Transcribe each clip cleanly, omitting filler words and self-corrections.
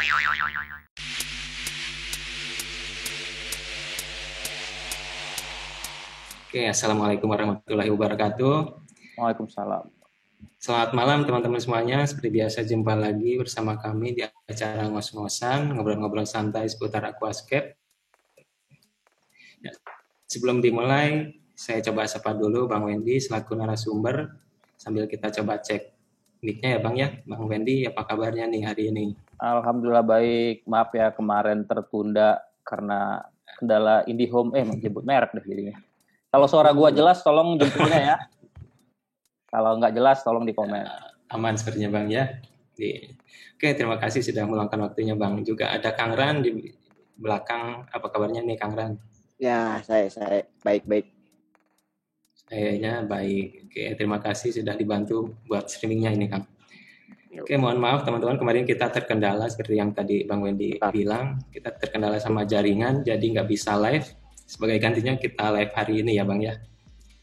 Oke, Assalamualaikum warahmatullahi wabarakatuh. Waalaikumsalam. Selamat malam teman-teman semuanya. Seperti biasa jumpa lagi bersama kami di acara ngos-ngosan, ngobrol-ngobrol santai seputar aquascape. Ya, sebelum dimulai, saya coba sapa dulu Bang Wendy selaku narasumber, sambil kita coba cek mic-nya ya Bang ya. Bang Wendy, apa kabarnya nih hari ini? Alhamdulillah baik. Maaf ya kemarin tertunda karena kendala IndiHome. Menyebut merek deh jadinya. Kalau suara gua jelas, tolong jempolnya ya. Kalau nggak jelas, tolong di komen. Aman sepertinya Bang ya. Oke, terima kasih sudah meluangkan waktunya Bang. Juga ada Kang Ran di belakang. Apa kabarnya nih Kang Ran? Ya, saya baik-baik. Kayaknya baik. Oke, terima kasih sudah dibantu buat streamingnya ini Kang. Oke, mohon maaf teman-teman, kemarin kita terkendala seperti yang tadi Bang Wendy bilang, kita terkendala sama jaringan, jadi nggak bisa live. Sebagai gantinya kita live hari ini ya Bang ya.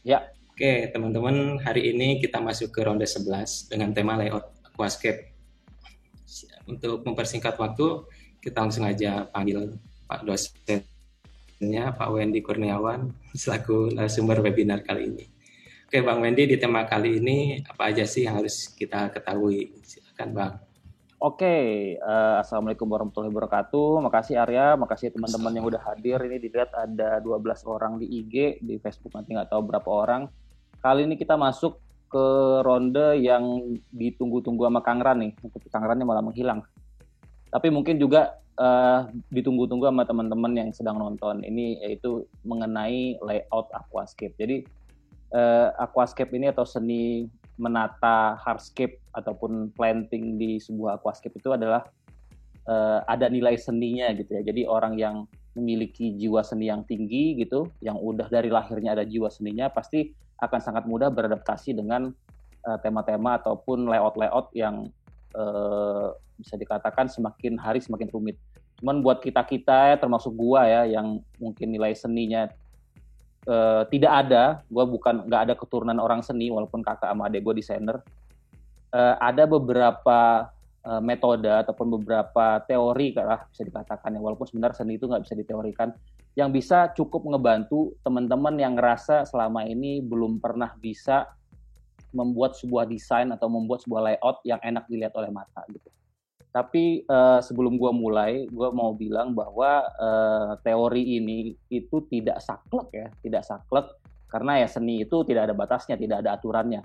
Ya. Oke, teman-teman, hari ini kita masuk ke ronde 11 dengan tema layout aquascape. Untuk mempersingkat waktu, kita langsung aja panggil Pak dosennya, Pak Wendy Kurniawan, selaku narasumber webinar kali ini. Oke, Bang Wendy, di tema kali ini apa aja sih yang harus kita ketahui? Silakan, Bang. Oke, Assalamualaikum warahmatullahi wabarakatuh. Makasih Arya, makasih teman-teman yang udah hadir. Ini dilihat ada 12 orang di IG, di Facebook nanti nggak tahu berapa orang. Kali ini kita masuk ke ronde yang ditunggu-tunggu sama Kang Ran nih. Kang Rannya malah menghilang. Tapi mungkin juga ditunggu-tunggu sama teman-teman yang sedang nonton. Ini yaitu mengenai layout aquascape. Jadi aquascape ini atau seni menata hardscape ataupun planting di sebuah aquascape itu adalah ada nilai seninya gitu ya. Jadi orang yang memiliki jiwa seni yang tinggi gitu, yang udah dari lahirnya ada jiwa seninya, pasti akan sangat mudah beradaptasi dengan tema-tema ataupun layout-layout yang bisa dikatakan semakin hari semakin rumit. Cuman buat kita-kita ya, termasuk gua ya, yang mungkin nilai seninya tidak ada, gue nggak ada keturunan orang seni walaupun kakak sama adik gue desainer. Ada beberapa metode ataupun beberapa teori lah bisa dikatakan ya, walaupun sebenarnya seni itu nggak bisa diteorikan, yang bisa cukup ngebantu teman-teman yang ngerasa selama ini belum pernah bisa membuat sebuah desain atau membuat sebuah layout yang enak dilihat oleh mata gitu. Tapi sebelum gue mulai, gue mau bilang bahwa teori ini itu tidak saklek ya, tidak saklek karena ya seni itu tidak ada batasnya, tidak ada aturannya.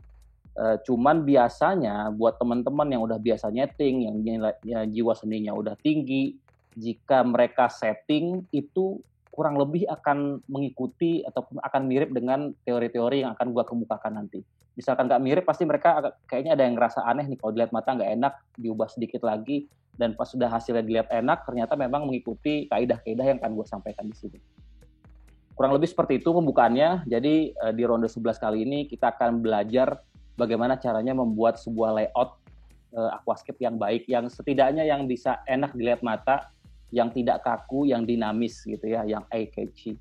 Cuman biasanya buat teman-teman yang udah biasa nyeting, yang jiwa seninya udah tinggi, jika mereka setting itu kurang lebih akan mengikuti ataupun akan mirip dengan teori-teori yang akan gue kemukakan nanti. Misalkan nggak mirip, pasti mereka kayaknya ada yang ngerasa aneh nih, kalau dilihat mata nggak enak, diubah sedikit lagi, dan pas sudah hasilnya dilihat enak, ternyata memang mengikuti kaidah-kaidah yang akan gue sampaikan di sini. Kurang lebih seperti itu pembukaannya. Jadi di ronde 11 kali ini kita akan belajar bagaimana caranya membuat sebuah layout aquascape yang baik, yang setidaknya yang bisa enak dilihat mata, yang tidak kaku, yang dinamis gitu ya, yang eye-catchy.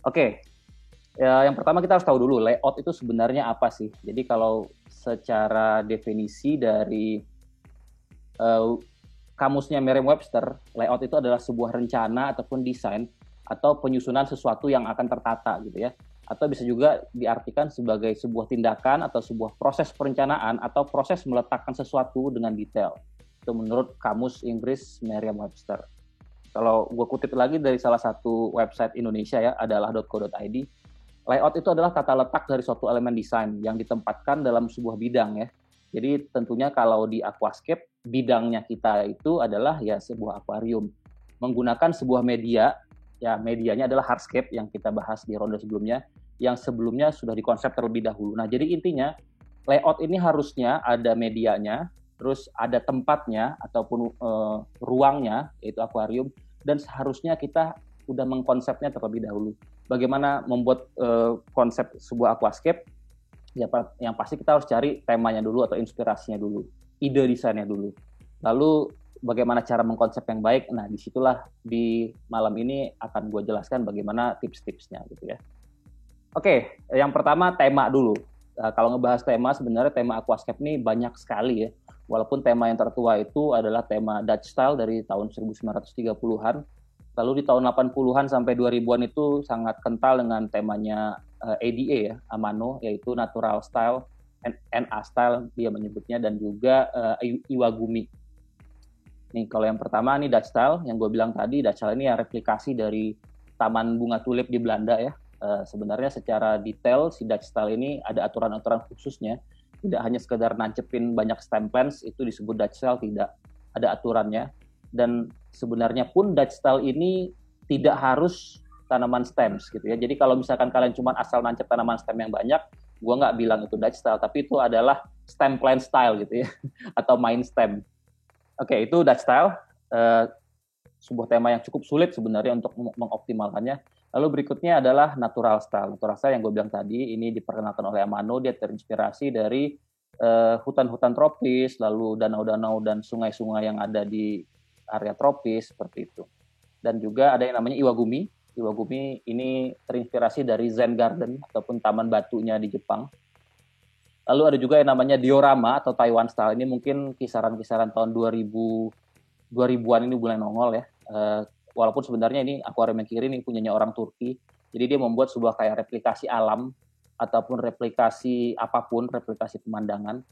Oke. Ya, yang pertama kita harus tahu dulu layout itu sebenarnya apa sih. Jadi kalau secara definisi dari kamusnya Merriam-Webster, layout itu adalah sebuah rencana ataupun desain atau penyusunan sesuatu yang akan tertata gitu ya. Atau bisa juga diartikan sebagai sebuah tindakan atau sebuah proses perencanaan atau proses meletakkan sesuatu dengan detail. Itu menurut kamus Inggris Merriam-Webster. Kalau gue kutip lagi dari salah satu website Indonesia ya, adalah.co.id, layout itu adalah tata letak dari suatu elemen desain yang ditempatkan dalam sebuah bidang ya. Jadi tentunya kalau di aquascape, bidangnya kita itu adalah ya sebuah akuarium. Menggunakan sebuah media, ya medianya adalah hardscape yang kita bahas di ronde sebelumnya, yang sebelumnya sudah dikonsep terlebih dahulu. Nah jadi intinya, layout ini harusnya ada medianya, terus ada tempatnya ataupun ruangnya, yaitu akuarium, dan seharusnya kita udah mengkonsepnya terlebih dahulu. Bagaimana membuat konsep sebuah aquascape? Ya, yang pasti kita harus cari temanya dulu atau inspirasinya dulu, ide desainnya dulu. Lalu bagaimana cara mengkonsep yang baik? Nah, disitulah di malam ini akan gue jelaskan bagaimana tips-tipsnya gitu ya. Oke, yang pertama tema dulu. Kalau ngebahas tema, sebenarnya tema aquascape ini banyak sekali ya. Walaupun tema yang tertua itu adalah tema Dutch style dari tahun 1930-an. Lalu di tahun 80-an sampai 2000-an itu sangat kental dengan temanya ADA ya, Amano, yaitu natural style, NA style dia menyebutnya, dan juga Iwagumi. Nih kalau yang pertama nih Dutch style, yang gue bilang tadi, Dutch style ini ya replikasi dari Taman Bunga Tulip di Belanda ya. Sebenarnya secara detail si Dutch style ini ada aturan-aturan khususnya, tidak hanya sekedar nancepin banyak stem plants itu disebut Dutch style, tidak, ada aturannya. Dan sebenarnya pun Dutch style ini tidak harus tanaman stems gitu ya. Jadi kalau misalkan kalian cuma asal nancep tanaman stem yang banyak, gue nggak bilang itu Dutch style, tapi itu adalah stem plant style gitu ya, atau main stem. Oke, itu Dutch style, sebuah tema yang cukup sulit sebenarnya untuk mengoptimalkannya. Lalu berikutnya adalah natural style. Natural style yang gue bilang tadi, ini diperkenalkan oleh Amano, dia terinspirasi dari hutan-hutan tropis, lalu danau-danau dan sungai-sungai yang ada di area tropis, seperti itu. Dan juga ada yang namanya Iwagumi. Iwagumi ini terinspirasi dari Zen Garden, ataupun taman batunya di Jepang. Lalu ada juga yang namanya diorama atau Taiwan style. Ini mungkin kisaran-kisaran tahun 2000-an ini mulai nongol ya. Walaupun sebenarnya ini akuarium yang kiri ini punyanya orang Turki. Jadi dia membuat sebuah kayak replikasi alam ataupun replikasi apapun, replikasi pemandangan.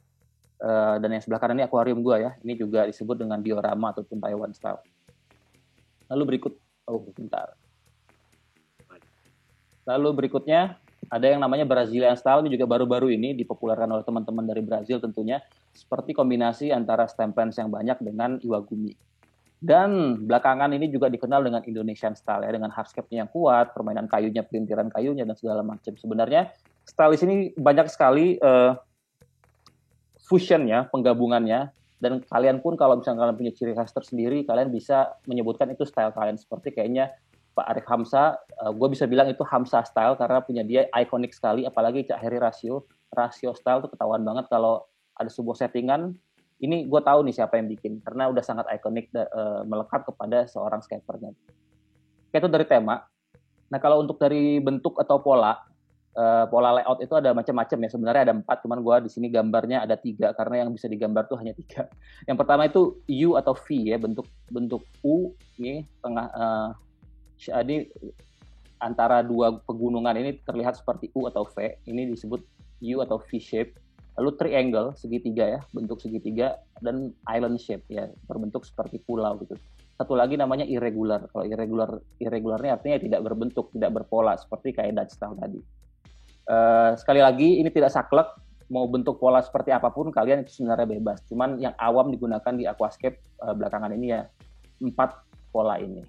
Dan yang sebelah kanan ini akuarium gua ya. Ini juga disebut dengan diorama ataupun Taiwan style. Lalu berikutnya ada yang namanya Brazilian style, ini juga baru-baru ini dipopulerkan oleh teman-teman dari Brazil tentunya, seperti kombinasi antara stem plants yang banyak dengan Iwagumi. Dan belakangan ini juga dikenal dengan Indonesian style ya, dengan hardscape-nya yang kuat, permainan kayunya, pelintiran kayunya, dan segala macam. Sebenarnya style di sini banyak sekali fusionnya, penggabungannya, dan kalian pun kalau misalnya kalian punya ciri khas tersendiri, kalian bisa menyebutkan itu style kalian. Seperti kayaknya Pak Arif Hamsa, gue bisa bilang itu Hamsa style karena punya dia ikonik sekali, apalagi Cak Heri Rasio style tuh ketahuan banget kalau ada sebuah settingan, ini gue tahu nih siapa yang bikin, karena udah sangat ikonik melekat kepada seorang skaternya. Itu dari tema. Nah kalau untuk dari bentuk atau pola layout itu ada macam-macam ya, sebenarnya ada 4, cuman gue di sini gambarnya ada 3, karena yang bisa digambar tuh hanya 3. Yang pertama itu U atau V ya, bentuk U, ini tengah, jadi antara dua pegunungan ini terlihat seperti U atau V, ini disebut U atau V shape. Lalu triangle, segitiga ya, bentuk segitiga, dan island shape ya, berbentuk seperti pulau gitu. Satu lagi namanya irregular. Kalau irregularnya artinya tidak berbentuk, tidak berpola, seperti kayak Dutch style tadi. Sekali lagi, ini tidak saklek, mau bentuk pola seperti apapun, kalian itu sebenarnya bebas. Cuman yang awam digunakan di aquascape belakangan ini ya, 4 pola ini.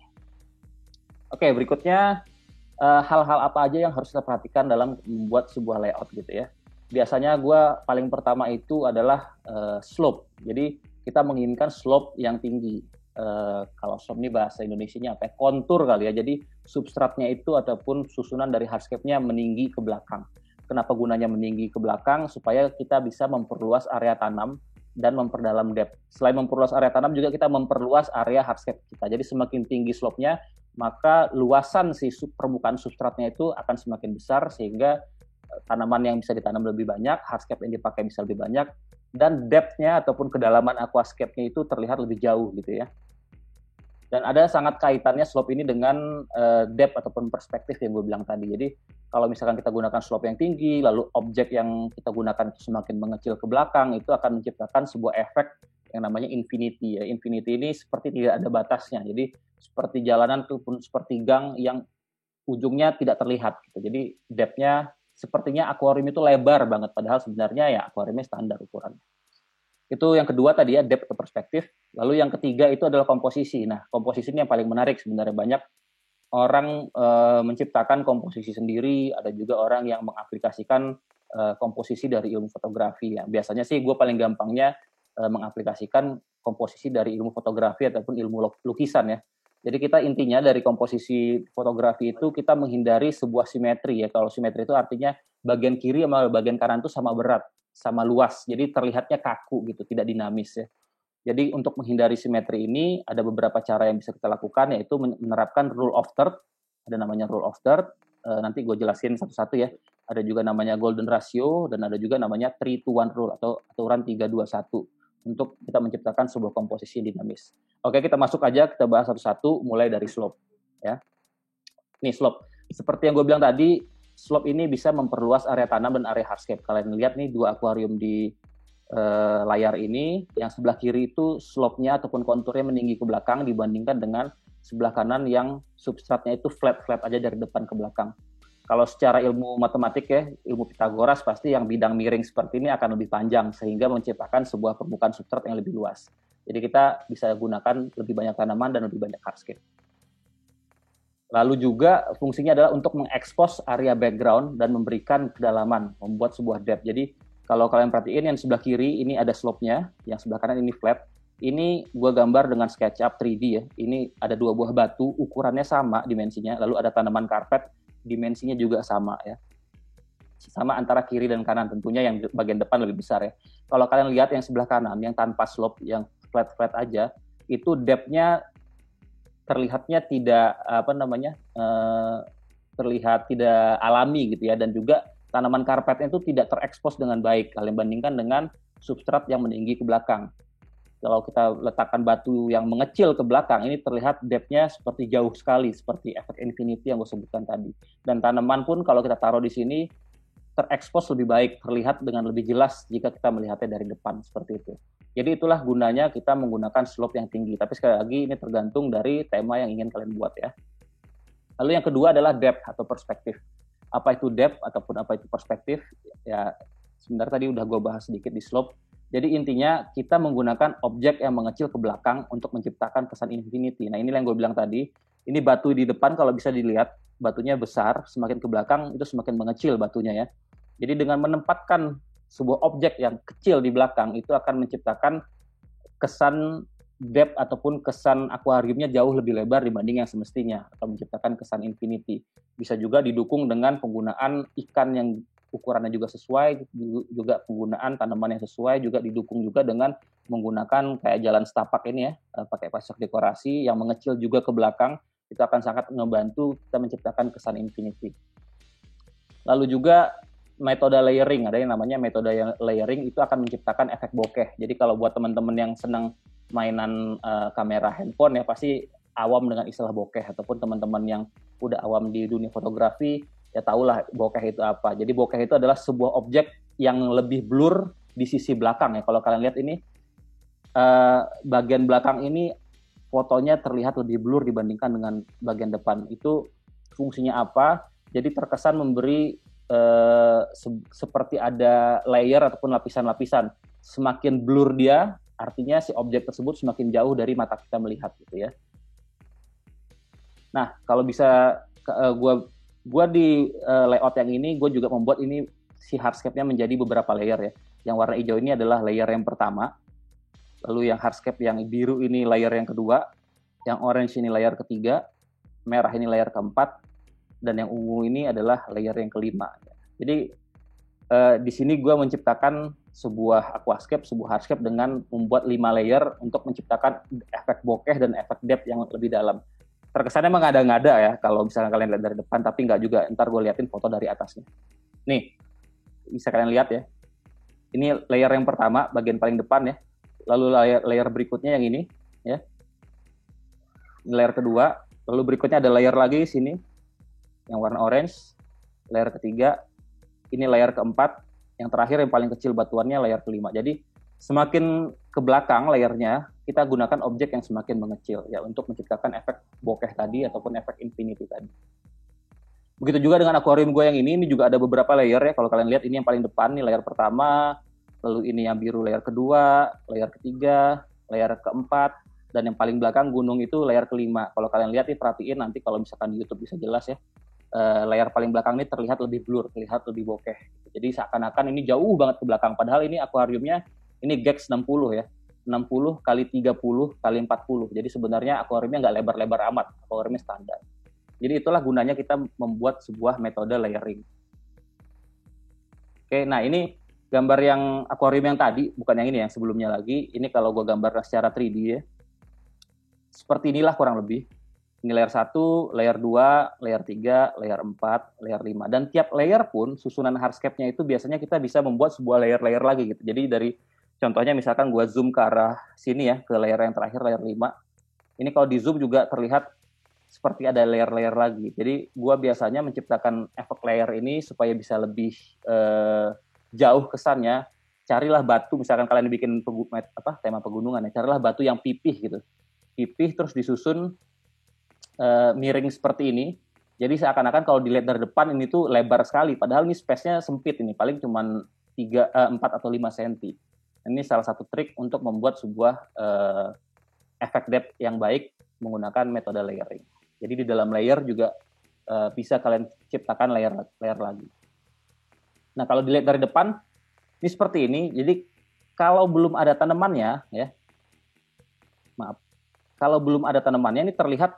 Oke, berikutnya hal-hal apa aja yang harus kita perhatikan dalam membuat sebuah layout gitu ya. Biasanya gue paling pertama itu adalah slope. Jadi kita menginginkan slope yang tinggi. Kalau slope ini bahasa Indonesianya apa? Kontur kali ya. Jadi substratnya itu ataupun susunan dari hardscape-nya meninggi ke belakang. Kenapa gunanya meninggi ke belakang? Supaya kita bisa memperluas area tanam dan memperdalam depth. Selain memperluas area tanam juga kita memperluas area hardscape kita. Jadi semakin tinggi slope-nya, maka luasan si permukaan substratnya itu akan semakin besar, sehingga tanaman yang bisa ditanam lebih banyak, hardscape yang dipakai bisa lebih banyak, dan depth-nya ataupun kedalaman aquascape-nya itu terlihat lebih jauh gitu ya. Dan ada sangat kaitannya slope ini dengan depth ataupun perspektif yang gue bilang tadi. Jadi kalau misalkan kita gunakan slope yang tinggi, lalu objek yang kita gunakan itu semakin mengecil ke belakang, itu akan menciptakan sebuah efek yang namanya infinity ya. Infinity ini seperti tidak ada batasnya. Jadi seperti jalanan ataupun seperti gang yang ujungnya tidak terlihat gitu. Jadi depth-nya sepertinya akuarium itu lebar banget, padahal sebenarnya ya akuariumnya standar ukurannya. Itu yang kedua tadi ya, depth atau perspektif. Lalu yang ketiga itu adalah komposisi. Nah, komposisi ini yang paling menarik sebenarnya. Banyak orang menciptakan komposisi sendiri, ada juga orang yang mengaplikasikan komposisi dari ilmu fotografi ya. Biasanya sih gue paling gampangnya mengaplikasikan komposisi dari ilmu fotografi ataupun ilmu lukisan ya. Jadi kita intinya dari komposisi fotografi itu kita menghindari sebuah simetri ya. Kalau simetri itu artinya bagian kiri sama bagian kanan itu sama berat, sama luas. Jadi terlihatnya kaku gitu, tidak dinamis ya. Jadi untuk menghindari simetri ini ada beberapa cara yang bisa kita lakukan, yaitu menerapkan rule of third. Ada namanya rule of third. Nanti gue jelasin satu-satu ya. Ada juga namanya golden ratio dan ada juga namanya 3-to-1 rule atau aturan 3-2-1. untuk kita menciptakan sebuah komposisi dinamis. Oke, kita masuk aja, kita bahas satu-satu, mulai dari slope. Ya. Nih slope. Seperti yang gue bilang tadi, slope ini bisa memperluas area tanam dan area hardscape. Kalian lihat nih dua akuarium di layar ini, yang sebelah kiri itu slope-nya ataupun konturnya meninggi ke belakang dibandingkan dengan sebelah kanan yang substratnya itu flat-flat aja dari depan ke belakang. Kalau secara ilmu matematik ya, ilmu Pitagoras pasti yang bidang miring seperti ini akan lebih panjang sehingga menciptakan sebuah permukaan substrat yang lebih luas. Jadi kita bisa gunakan lebih banyak tanaman dan lebih banyak hardscape. Lalu juga fungsinya adalah untuk mengekspos area background dan memberikan kedalaman, membuat sebuah depth. Jadi kalau kalian perhatiin yang sebelah kiri ini ada slope-nya, yang sebelah kanan ini flat. Ini gue gambar dengan SketchUp 3D ya. Ini ada dua buah batu, ukurannya sama dimensinya, lalu ada tanaman karpet, dimensinya juga sama ya. Sama antara kiri dan kanan, tentunya yang bagian depan lebih besar ya. Kalau kalian lihat yang sebelah kanan, yang tanpa slope, yang flat-flat aja, itu depth-nya terlihatnya tidak terlihat tidak alami gitu ya, dan juga tanaman karpetnya itu tidak terekspos dengan baik kalian bandingkan dengan substrat yang meninggi ke belakang. Kalau kita letakkan batu yang mengecil ke belakang, ini terlihat depth-nya seperti jauh sekali, seperti efek infinity yang gue sebutkan tadi. Dan tanaman pun kalau kita taruh di sini, terekspos lebih baik, terlihat dengan lebih jelas jika kita melihatnya dari depan, seperti itu. Jadi itulah gunanya kita menggunakan slope yang tinggi. Tapi sekali lagi, ini tergantung dari tema yang ingin kalian buat ya. Lalu yang kedua adalah depth atau perspektif. Apa itu depth ataupun apa itu perspektif? Ya, sebenarnya tadi udah gue bahas sedikit di slope. Jadi intinya kita menggunakan objek yang mengecil ke belakang untuk menciptakan kesan infinity. Nah inilah yang gue bilang tadi, ini batu di depan kalau bisa dilihat, batunya besar, semakin ke belakang itu semakin mengecil batunya ya. Jadi dengan menempatkan sebuah objek yang kecil di belakang, itu akan menciptakan kesan depth ataupun kesan akuariumnya jauh lebih lebar dibanding yang semestinya, atau menciptakan kesan infinity. Bisa juga didukung dengan penggunaan ikan yang ukurannya juga sesuai, juga penggunaan tanaman yang sesuai, juga didukung juga dengan menggunakan kayak jalan setapak ini ya, pakai pasir dekorasi yang mengecil juga ke belakang, itu akan sangat membantu kita menciptakan kesan infinity. Lalu juga metode layering, ada yang namanya metode layering, itu akan menciptakan efek bokeh. Jadi kalau buat teman-teman yang senang mainan kamera handphone ya, pasti awam dengan istilah bokeh, ataupun teman-teman yang udah awam di dunia fotografi, ya tahulah bokeh itu apa. Jadi bokeh itu adalah sebuah objek yang lebih blur di sisi belakang ya. Kalau kalian lihat ini, bagian belakang ini fotonya terlihat lebih blur dibandingkan dengan bagian depan. Itu fungsinya apa? Jadi terkesan memberi seperti ada layer ataupun lapisan-lapisan. Semakin blur dia, artinya si objek tersebut semakin jauh dari mata kita melihat gitu ya. Nah, kalau bisa gue di layout yang ini, gue juga membuat ini si hardscape-nya menjadi beberapa layer ya. Yang warna hijau ini adalah layer yang pertama, lalu yang hardscape yang biru ini layer yang kedua, yang orange ini layer ketiga, merah ini layer keempat, dan yang ungu ini adalah layer yang kelima. Jadi di sini gue menciptakan sebuah aquascape, sebuah hardscape dengan membuat 5 layer untuk menciptakan efek bokeh dan efek depth yang lebih dalam. Terkesannya mengada-ngada ya kalau misalnya kalian lihat dari depan, tapi nggak juga. Ntar gue liatin foto dari atasnya. Nih, bisa kalian lihat ya. Ini layer yang pertama, bagian paling depan ya. Lalu layer berikutnya yang ini ya. Ini layer kedua. Lalu berikutnya ada layer lagi di sini yang warna orange. Layer ketiga. Ini layer keempat. Yang terakhir yang paling kecil batuannya layer kelima. Jadi semakin ke belakang layernya, kita gunakan objek yang semakin mengecil ya untuk menciptakan efek bokeh tadi ataupun efek infinity tadi. Begitu juga dengan akuarium gue yang ini juga ada beberapa layer ya. Kalau kalian lihat ini yang paling depan nih layer pertama, lalu ini yang biru layer kedua, layer ketiga, layer keempat, dan yang paling belakang gunung itu layer kelima. Kalau kalian lihat nih, perhatiin nanti kalau misalkan di YouTube bisa jelas ya. Layar paling belakang ini terlihat lebih blur, terlihat lebih bokeh. Jadi seakan-akan ini jauh banget ke belakang. Padahal ini akuariumnya ini Gex 60 ya. 60 kali 30 kali 40. Jadi sebenarnya akuariumnya nggak lebar-lebar amat. Akuariumnya standar. Jadi itulah gunanya kita membuat sebuah metode layering. Oke, nah ini gambar yang akuarium yang tadi, bukan yang ini, yang sebelumnya lagi. Ini kalau gue gambar secara 3D ya. Seperti inilah kurang lebih. Ini layer 1, layer 2, layer 3, layer 4, layer 5. Dan tiap layer pun, susunan hardscape-nya itu biasanya kita bisa membuat sebuah layer-layer lagi gitu. Jadi dari Contohnya misalkan gue zoom ke arah sini ya, ke layer yang terakhir, layer 5. Ini kalau di zoom juga terlihat seperti ada layer-layer lagi. Jadi gue biasanya menciptakan efek layer ini supaya bisa lebih jauh kesannya. Carilah batu, misalkan kalian bikin tema pegunungan ya, carilah batu yang pipih gitu. Pipih terus disusun miring seperti ini. Jadi seakan-akan kalau dilihat dari depan ini tuh lebar sekali, padahal ini space-nya sempit ini, paling cuma 4 atau 5 cm. Ini salah satu trik untuk membuat sebuah efek depth yang baik menggunakan metode layering. Jadi di dalam layer juga bisa kalian ciptakan layer lagi. Nah, kalau dilihat dari depan, ini seperti ini. Jadi kalau belum ada tanamannya, ya, kalau belum ada tanamannya, ini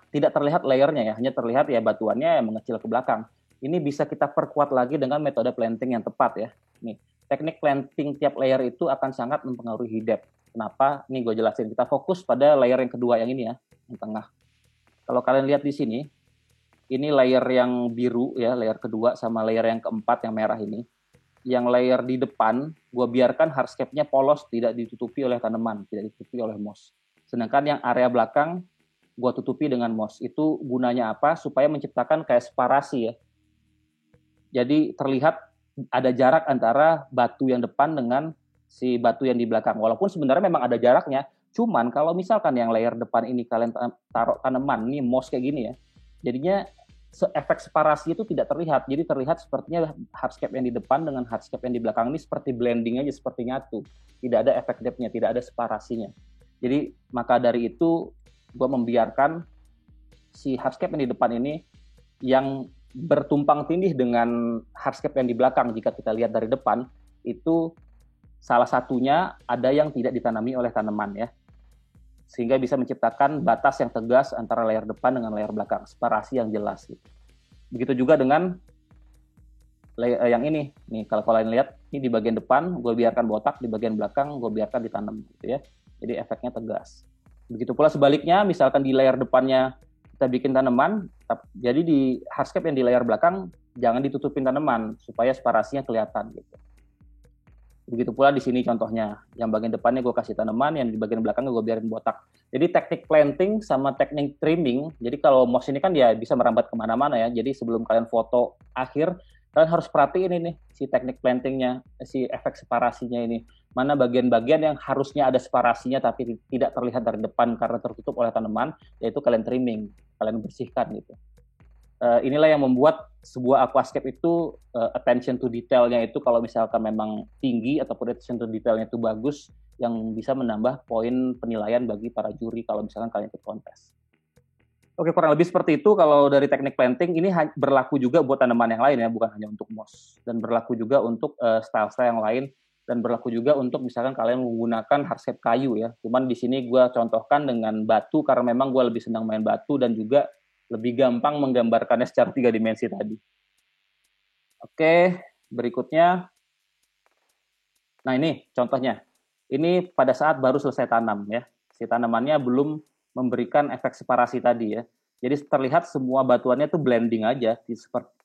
tidak terlihat layernya ya, hanya terlihat ya batuannya yang mengecil ke belakang. Ini bisa kita perkuat lagi dengan metode planting yang tepat ya. Nih, teknik planting tiap layer itu akan sangat mempengaruhi depth. Kenapa? Ini gue jelasin. Kita fokus pada layer yang kedua yang ini ya, yang tengah. Kalau kalian lihat di sini, ini layer yang biru ya, layer kedua sama layer yang keempat yang merah ini. Yang layer di depan, gue biarkan hardscape-nya polos, tidak ditutupi oleh tanaman, tidak ditutupi oleh moss. Sedangkan yang area belakang, gue tutupi dengan moss. Itu gunanya apa? Supaya menciptakan kayak separasi ya. Jadi terlihat ada jarak antara batu yang depan dengan si batu yang di belakang. Walaupun sebenarnya memang ada jaraknya, cuman kalau misalkan yang layer depan ini kalian taruh tanaman, ini moss kayak gini ya, jadinya efek separasi itu tidak terlihat. Jadi terlihat sepertinya hardscape yang di depan dengan hardscape yang di belakang ini seperti blending aja, seperti nyatu. Tidak ada efek depth-nya, tidak ada separasinya. Jadi maka dari itu gue membiarkan si hardscape yang di depan ini yang bertumpang tindih dengan hardscape yang di belakang. Jika kita lihat dari depan, itu salah satunya ada yang tidak ditanami oleh tanaman ya. Sehingga bisa menciptakan batas yang tegas antara layer depan dengan layer belakang, separasi yang jelas gitu. Begitu juga dengan yang ini. Nih kalau kalian lihat, ini di bagian depan gue biarkan botak, di bagian belakang gue biarkan ditanam gitu ya. Jadi efeknya tegas. Begitu pula sebaliknya, misalkan di layer depannya kita bikin tanaman, jadi di hardscape yang di layer belakang jangan ditutupin tanaman supaya separasinya kelihatan gitu. Begitu pula di sini contohnya, yang bagian depannya gue kasih tanaman, yang di bagian belakangnya gue biarin botak. Jadi teknik planting sama teknik trimming, jadi kalau moss ini kan ya bisa merambat kemana-mana ya, jadi sebelum kalian foto akhir, kalian harus perhatiin ini, si teknik plantingnya, si efek separasinya ini. Mana bagian-bagian yang harusnya ada separasinya tapi tidak terlihat dari depan karena tertutup oleh tanaman, yaitu kalian trimming, kalian bersihkan gitu. Inilah yang membuat sebuah aquascape itu attention to detail-nya itu kalau misalkan memang tinggi ataupun attention to detail-nya itu bagus, yang bisa menambah poin penilaian bagi para juri kalau misalkan kalian ikut kontes. Oke, kurang lebih seperti itu kalau dari teknik planting. Ini berlaku juga buat tanaman yang lain ya, bukan hanya untuk moss, dan berlaku juga untuk style-style yang lain, dan berlaku juga untuk misalkan kalian menggunakan hardscape kayu ya. Cuman di sini gue contohkan dengan batu karena memang gue lebih senang main batu dan juga lebih gampang menggambarkannya secara 3 dimensi tadi. Oke, berikutnya. Nah ini contohnya. Ini pada saat baru selesai tanam ya. Si tanamannya belum memberikan efek separasi tadi ya. Jadi terlihat semua batuannya tuh blending aja,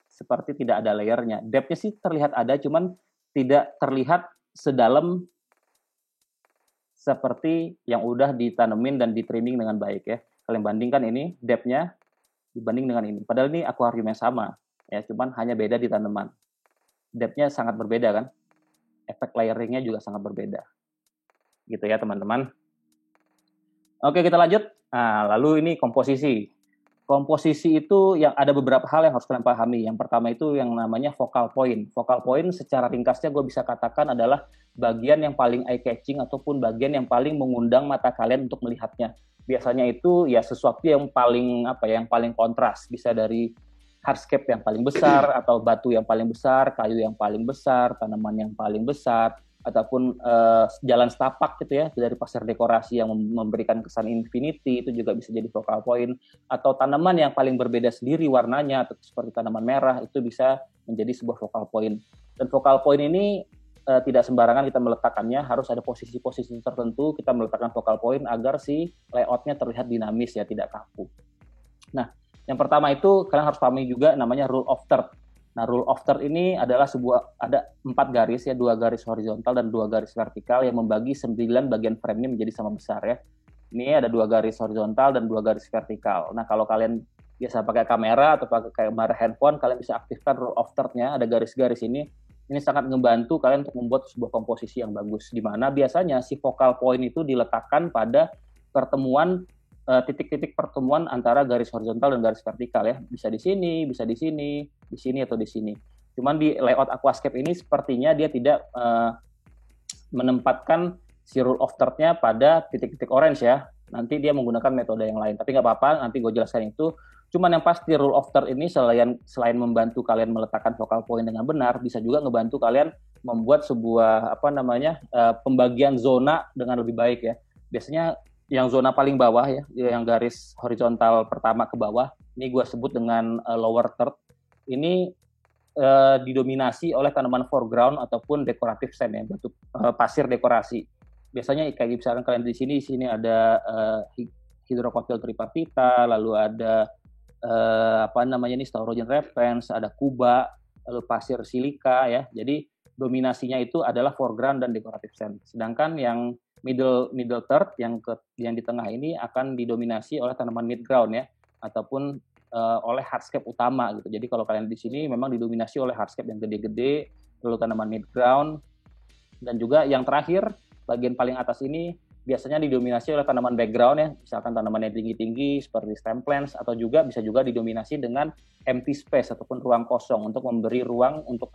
seperti tidak ada layernya. Depth-nya sih terlihat ada, cuman tidak terlihat sedalam seperti yang udah ditanemin dan di-trimming dengan baik ya. Kalian bandingkan ini depth-nya dibanding dengan ini. Padahal ini akuarium yang sama, ya, cuman hanya beda di tanaman. Depth-nya sangat berbeda kan? Efek layering-nya juga sangat berbeda. Gitu ya teman-teman. Oke, kita lanjut. Nah, lalu ini komposisi. Komposisi itu yang ada beberapa hal yang harus kalian pahami. Yang pertama itu yang namanya focal point. Focal point secara ringkasnya gue bisa katakan adalah bagian yang paling eye-catching ataupun bagian yang paling mengundang mata kalian untuk melihatnya. Biasanya itu ya sesuatu yang paling yang paling kontras, bisa dari hardscape yang paling besar atau batu yang paling besar, kayu yang paling besar, tanaman yang paling besar, ataupun jalan setapak gitu ya dari pasir dekorasi yang memberikan kesan infinity, itu juga bisa jadi focal point, atau tanaman yang paling berbeda sendiri warnanya atau seperti tanaman merah, itu bisa menjadi sebuah focal point. Dan focal point ini tidak sembarangan kita meletakkannya, harus ada posisi-posisi tertentu kita meletakkan focal point agar si layout-nya terlihat dinamis ya, tidak kaku. Nah, yang pertama itu kalian harus pahami juga namanya rule of third. Nah, rule of third ini adalah ada 4 garis ya, 2 garis horizontal dan 2 garis vertikal yang membagi 9 bagian frame-nya menjadi sama besar ya. Ini ada 2 garis horizontal dan 2 garis vertikal. Nah, kalau kalian biasa pakai kamera atau pakai kamera handphone, kalian bisa aktifkan rule of third-nya, ada garis-garis ini. Ini sangat membantu kalian untuk membuat sebuah komposisi yang bagus, di mana biasanya si focal point itu diletakkan pada pertemuan titik-titik pertemuan antara garis horizontal dan garis vertikal ya. Bisa di sini, bisa di sini, di sini atau di sini. Cuman di layout aquascape ini sepertinya dia tidak menempatkan si rule of third-nya pada titik-titik orange ya. Nanti dia menggunakan metode yang lain. Tapi nggak apa-apa, nanti gue jelaskan itu. Cuman yang pasti rule of third ini selain membantu kalian meletakkan focal point dengan benar, bisa juga ngebantu kalian membuat sebuah pembagian zona dengan lebih baik ya. Biasanya yang zona paling bawah ya, yang garis horizontal pertama ke bawah, ini gue sebut dengan lower third. Ini didominasi oleh tanaman foreground ataupun decorative sand ya, batu pasir dekorasi. Biasanya kayak misalkan kalian di sini ada hydrocotyl tripartita, lalu ada Staurogen repens, ada kuba, lalu pasir silika ya. Jadi dominasinya itu adalah foreground dan decorative sand. Sedangkan yang middle third yang di tengah ini akan didominasi oleh tanaman mid ground ya, ataupun oleh hardscape utama gitu. Jadi kalau kalian di sini memang didominasi oleh hardscape yang gede-gede, lalu tanaman mid ground, dan juga yang terakhir bagian paling atas ini biasanya didominasi oleh tanaman background ya, misalkan tanaman yang tinggi-tinggi seperti stem plants, atau bisa juga didominasi dengan empty space ataupun ruang kosong untuk memberi ruang untuk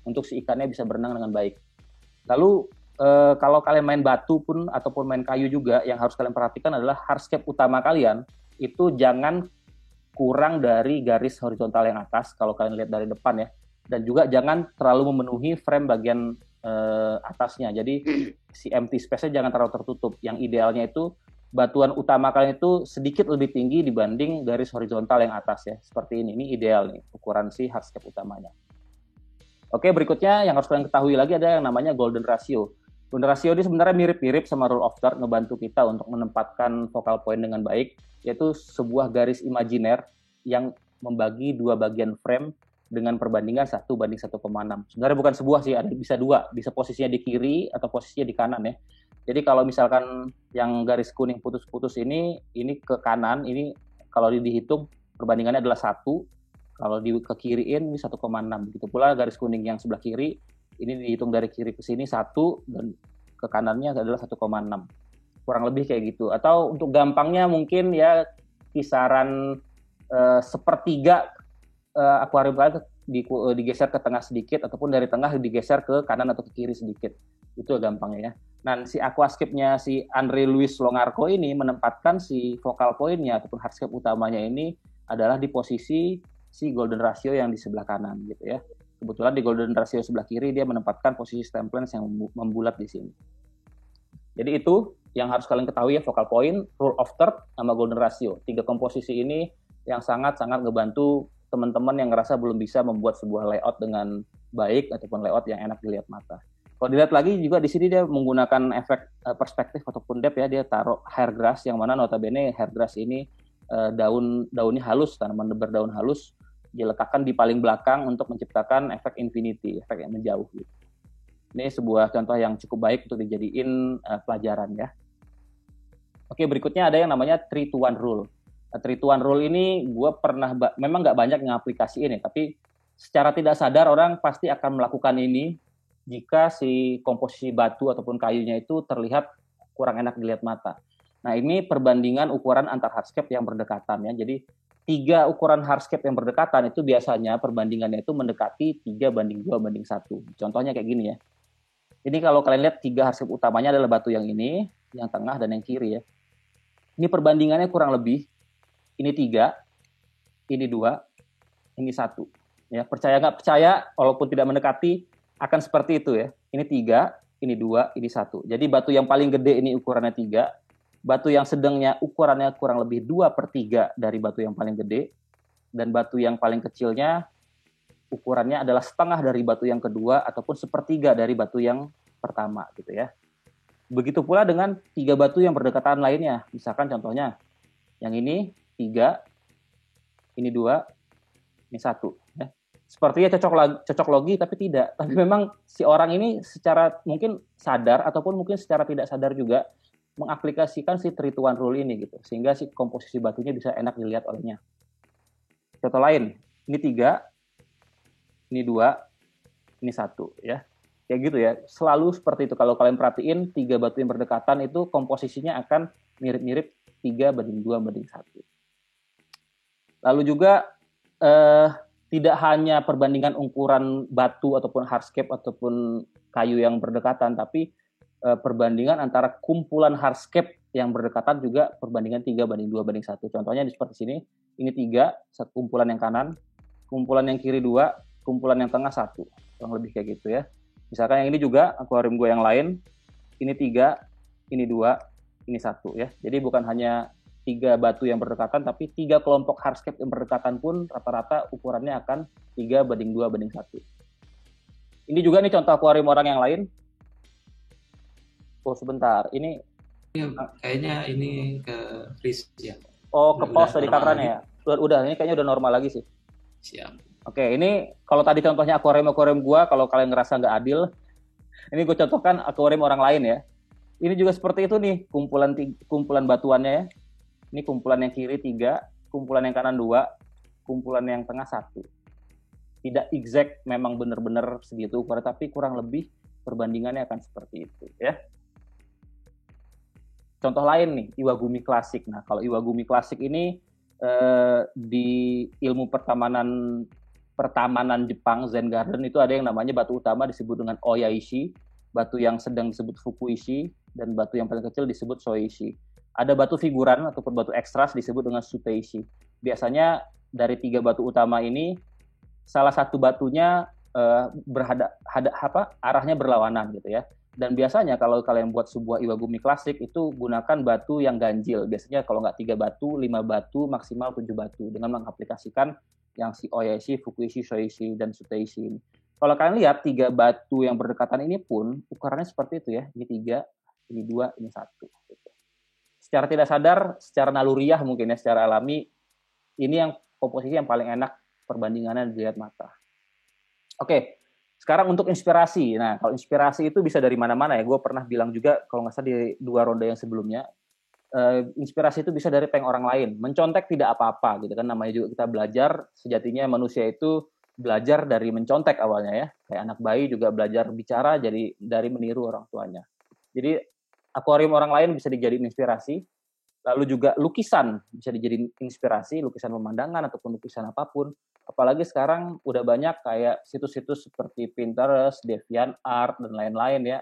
untuk si ikannya bisa berenang dengan baik. Lalu kalau kalian main batu pun ataupun main kayu juga, yang harus kalian perhatikan adalah hardscape utama kalian itu jangan kurang dari garis horizontal yang atas kalau kalian lihat dari depan ya, dan juga jangan terlalu memenuhi frame bagian atasnya. Jadi si empty space-nya jangan terlalu tertutup. Yang idealnya itu batuan utama kalian itu sedikit lebih tinggi dibanding garis horizontal yang atas ya. Seperti ini ideal nih ukuran si hardscape utamanya. Oke, berikutnya yang harus kalian ketahui lagi ada yang namanya golden ratio. Golden ratio ini sebenarnya mirip-mirip sama rule of third, ngebantu kita untuk menempatkan focal point dengan baik, yaitu sebuah garis imajiner yang membagi 2 bagian frame dengan perbandingan 1:1,6. Sebenarnya bukan sebuah sih, bisa 2, bisa posisinya di kiri atau posisinya di kanan ya. Jadi kalau misalkan yang garis kuning putus-putus ini ke kanan, ini kalau dihitung perbandingannya adalah 1, kalau ke kiriin ini 1,6. Begitu pula garis kuning yang sebelah kiri, ini dihitung dari kiri ke sini 1, dan ke kanannya adalah 1,6. Kurang lebih kayak gitu. Atau untuk gampangnya mungkin ya kisaran sepertiga akuarium kalian digeser ke tengah sedikit, ataupun dari tengah digeser ke kanan atau ke kiri sedikit. Itu gampangnya ya. Nah, si aquascape-nya si Andre Luis Longarco ini menempatkan si focal point-nya ataupun hardscape utamanya ini adalah di posisi si golden ratio yang di sebelah kanan gitu ya. Kebetulan di golden ratio sebelah kiri dia menempatkan posisi stem plants yang membulat di sini. Jadi itu yang harus kalian ketahui ya, focal point, rule of third, sama golden ratio. 3 komposisi ini yang sangat-sangat ngebantu teman-teman yang ngerasa belum bisa membuat sebuah layout dengan baik ataupun layout yang enak dilihat mata. Kalau dilihat lagi juga di sini dia menggunakan efek perspektif ataupun depth ya, dia taruh hair grass yang mana notabene hair grass ini daunnya halus, tanaman berdaun halus, diletakkan di paling belakang untuk menciptakan efek infinity, efek yang menjauh gitu. Ini sebuah contoh yang cukup baik untuk dijadiin pelajaran ya. Oke, berikutnya ada yang namanya 3-to-1 rule. 3-to-1 rule ini gue memang nggak banyak yang aplikasiin ya, tapi secara tidak sadar orang pasti akan melakukan ini jika si komposisi batu ataupun kayunya itu terlihat kurang enak dilihat mata. Nah, ini perbandingan ukuran antar hardscape yang berdekatan ya. Jadi 3 ukuran hardscape yang berdekatan itu biasanya perbandingannya itu mendekati 3:2:1. Contohnya kayak gini ya. Ini kalau kalian lihat 3 hardscape utamanya adalah batu yang ini, yang tengah, dan yang kiri ya. Ini perbandingannya kurang lebih, ini 3, ini 2, ini 1. Ya, percaya nggak percaya, walaupun tidak mendekati, akan seperti itu ya. Ini 3, ini 2, ini 1. Jadi batu yang paling gede ini ukurannya 3, batu yang sedangnya ukurannya kurang lebih 2/3 dari batu yang paling gede, dan batu yang paling kecilnya ukurannya adalah setengah dari batu yang kedua ataupun 1/3 dari batu yang pertama gitu ya. Begitu pula dengan 3 batu yang berdekatan lainnya. Misalkan contohnya yang ini 3, ini 2, ini 1 ya. sepertinya cocok logi tapi tidak. Tapi memang si orang ini secara mungkin sadar ataupun mungkin secara tidak sadar juga mengaplikasikan si 3-to-1 rule ini gitu, sehingga si komposisi batunya bisa enak dilihat olehnya. Contoh lain, ini 3, ini 2, ini 1 ya. Kayak gitu ya. Selalu seperti itu. Kalau kalian perhatiin 3 batu yang berdekatan itu komposisinya akan mirip-mirip 3:2:1. Lalu juga tidak hanya perbandingan ukuran batu ataupun hardscape ataupun kayu yang berdekatan, tapi perbandingan antara kumpulan hardscape yang berdekatan juga perbandingan 3:2:1. Contohnya seperti sini, ini 3, satu kumpulan yang kanan, kumpulan yang kiri 2, kumpulan yang tengah 1. Kurang lebih kayak gitu ya. Misalkan yang ini juga, akuarium gue yang lain, ini 3, ini 2, ini 1 ya. Jadi bukan hanya 3 batu yang berdekatan, tapi 3 kelompok hardscape yang berdekatan pun rata-rata ukurannya akan 3:2:1. Ini juga nih contoh akuarium orang yang lain. Oh sebentar, ini kayaknya ini ke freeze ya. Oh ke pause tadi kamerannya ya. Udah, ini kayaknya udah normal lagi sih. Siap. Oke, ini kalau tadi contohnya akuarium gua, kalau kalian ngerasa nggak adil, ini gue contohkan akuarium orang lain ya. Ini juga seperti itu nih, kumpulan batuannya ya. Ini kumpulan yang kiri 3, kumpulan yang kanan 2, kumpulan yang tengah 1. Tidak exact memang benar-benar segitu ukuran, tapi kurang lebih perbandingannya akan seperti itu ya. Contoh lain nih, Iwagumi klasik. Nah, kalau Iwagumi klasik ini di ilmu pertamanan Jepang, Zen Garden itu ada yang namanya batu utama disebut dengan Oyaishi, batu yang sedang disebut Fukuishi, dan batu yang paling kecil disebut Soishi. Ada batu figuran ataupun batu ekstras disebut dengan Suteishi. Biasanya dari 3 batu utama ini, salah satu batunya arahnya berlawanan gitu ya. Dan biasanya kalau kalian buat sebuah Iwagumi klasik itu gunakan batu yang ganjil. Biasanya kalau nggak 3 batu, 5 batu, maksimal 7 batu dengan mengaplikasikan yang si Oyaishi, Fukuishi, Soishi, dan Suteishi ini. Kalau kalian lihat 3 batu yang berdekatan ini pun ukurannya seperti itu ya. Ini 3, ini 2, ini 1. Gitu. Secara tidak sadar, secara naluriah mungkin ya, secara alami, ini yang komposisi yang paling enak perbandingannya dilihat mata. Oke, sekarang untuk inspirasi. Nah, kalau inspirasi itu bisa dari mana-mana ya. Gue pernah bilang juga, kalau nggak salah di 2 ronde yang sebelumnya, inspirasi itu bisa dari pengen orang lain. Mencontek tidak apa-apa gitu kan, namanya juga kita belajar. Sejatinya manusia itu belajar dari mencontek awalnya ya. Kayak anak bayi juga belajar bicara jadi dari meniru orang tuanya. Jadi akuarium orang lain bisa dijadiin inspirasi. Lalu juga lukisan bisa dijadiin inspirasi, lukisan pemandangan ataupun lukisan apapun. Apalagi sekarang udah banyak kayak situs-situs seperti Pinterest, DeviantArt, dan lain-lain ya.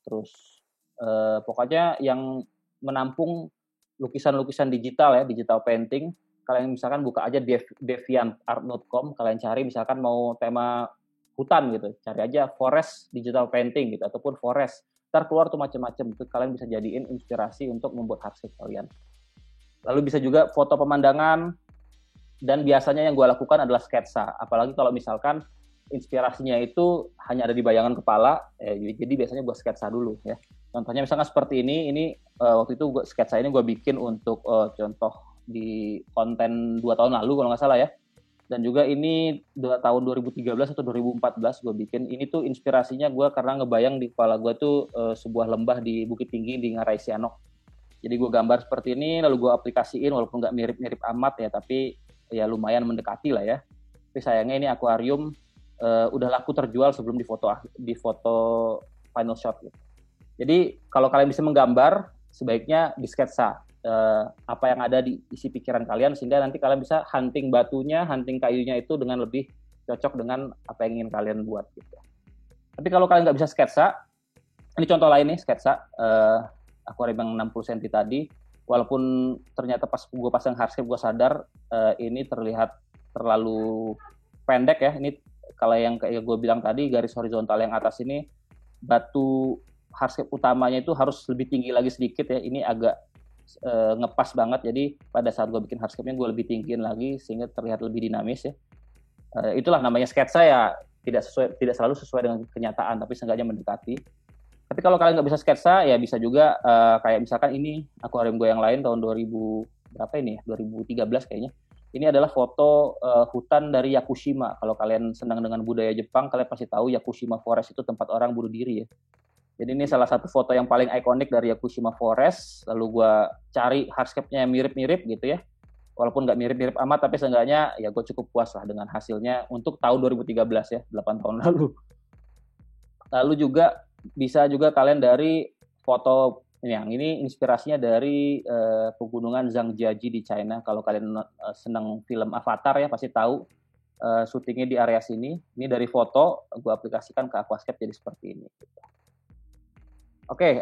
Terus pokoknya yang menampung lukisan-lukisan digital ya, digital painting. Kalian misalkan buka aja deviantart.com, kalian cari misalkan mau tema hutan gitu, cari aja forest digital painting gitu, ataupun forest. Ntar keluar tuh macam-macam, itu kalian bisa jadiin inspirasi untuk membuat hardscape kalian. Lalu bisa juga foto pemandangan, dan biasanya yang gue lakukan adalah sketsa. Apalagi kalau misalkan inspirasinya itu hanya ada di bayangan kepala, jadi biasanya gue sketsa dulu ya. Contohnya misalkan seperti ini waktu itu sketsa ini gue bikin untuk contoh di konten 2 tahun lalu kalau nggak salah ya. Dan juga ini tahun 2013 atau 2014 gue bikin. Ini tuh inspirasinya gue karena ngebayang di kepala gue tuh sebuah lembah di Bukit Tinggi di Ngarai Sianok. Jadi gue gambar seperti ini, lalu gue aplikasiin walaupun nggak mirip-mirip amat ya, tapi ya lumayan mendekati lah ya. Tapi sayangnya ini akuarium udah laku terjual sebelum di foto final shot gitu. Jadi kalau kalian bisa menggambar, sebaiknya di sketsa apa yang ada di isi pikiran kalian, sehingga nanti kalian bisa hunting batunya, hunting kayunya itu dengan lebih cocok dengan apa yang ingin kalian buat gitu. Tapi kalau kalian nggak bisa sketsa, ini contoh lain nih sketsa akuarium yang 60 cm tadi, walaupun ternyata pas gue pasang hardscape gue sadar ini terlihat terlalu pendek ya. Ini kalau yang kayak gue bilang tadi, garis horizontal yang atas ini batu hardscape utamanya itu harus lebih tinggi lagi sedikit ya. Ini agak ngepas banget, jadi pada saat gue bikin hardscape-nya gue lebih tinggiin lagi sehingga terlihat lebih dinamis ya. Itulah namanya sketsa ya, tidak selalu sesuai dengan kenyataan, tapi seenggaknya mendekati. Tapi kalau kalian nggak bisa sketsa ya bisa juga kayak misalkan ini akuarium gue yang lain tahun 2000 berapa ini ya, 2013 kayaknya. Ini adalah foto hutan dari Yakushima. Kalau kalian senang dengan budaya Jepang, kalian pasti tahu Yakushima Forest itu tempat orang bunuh diri ya. Jadi ini salah satu foto yang paling ikonik dari Yakushima Forest. Lalu gue cari hardscape-nya yang mirip-mirip gitu ya. Walaupun nggak mirip-mirip amat, tapi seenggaknya ya gue cukup puas lah dengan hasilnya untuk tahun 2013 ya, 8 tahun lalu. Lalu juga bisa juga kalian dari foto yang ini inspirasinya dari pegunungan Zhangjiajie di China. Kalau kalian senang film Avatar ya pasti tahu syutingnya di area sini. Ini dari foto gue aplikasikan ke Aquascape jadi seperti ini. Oke,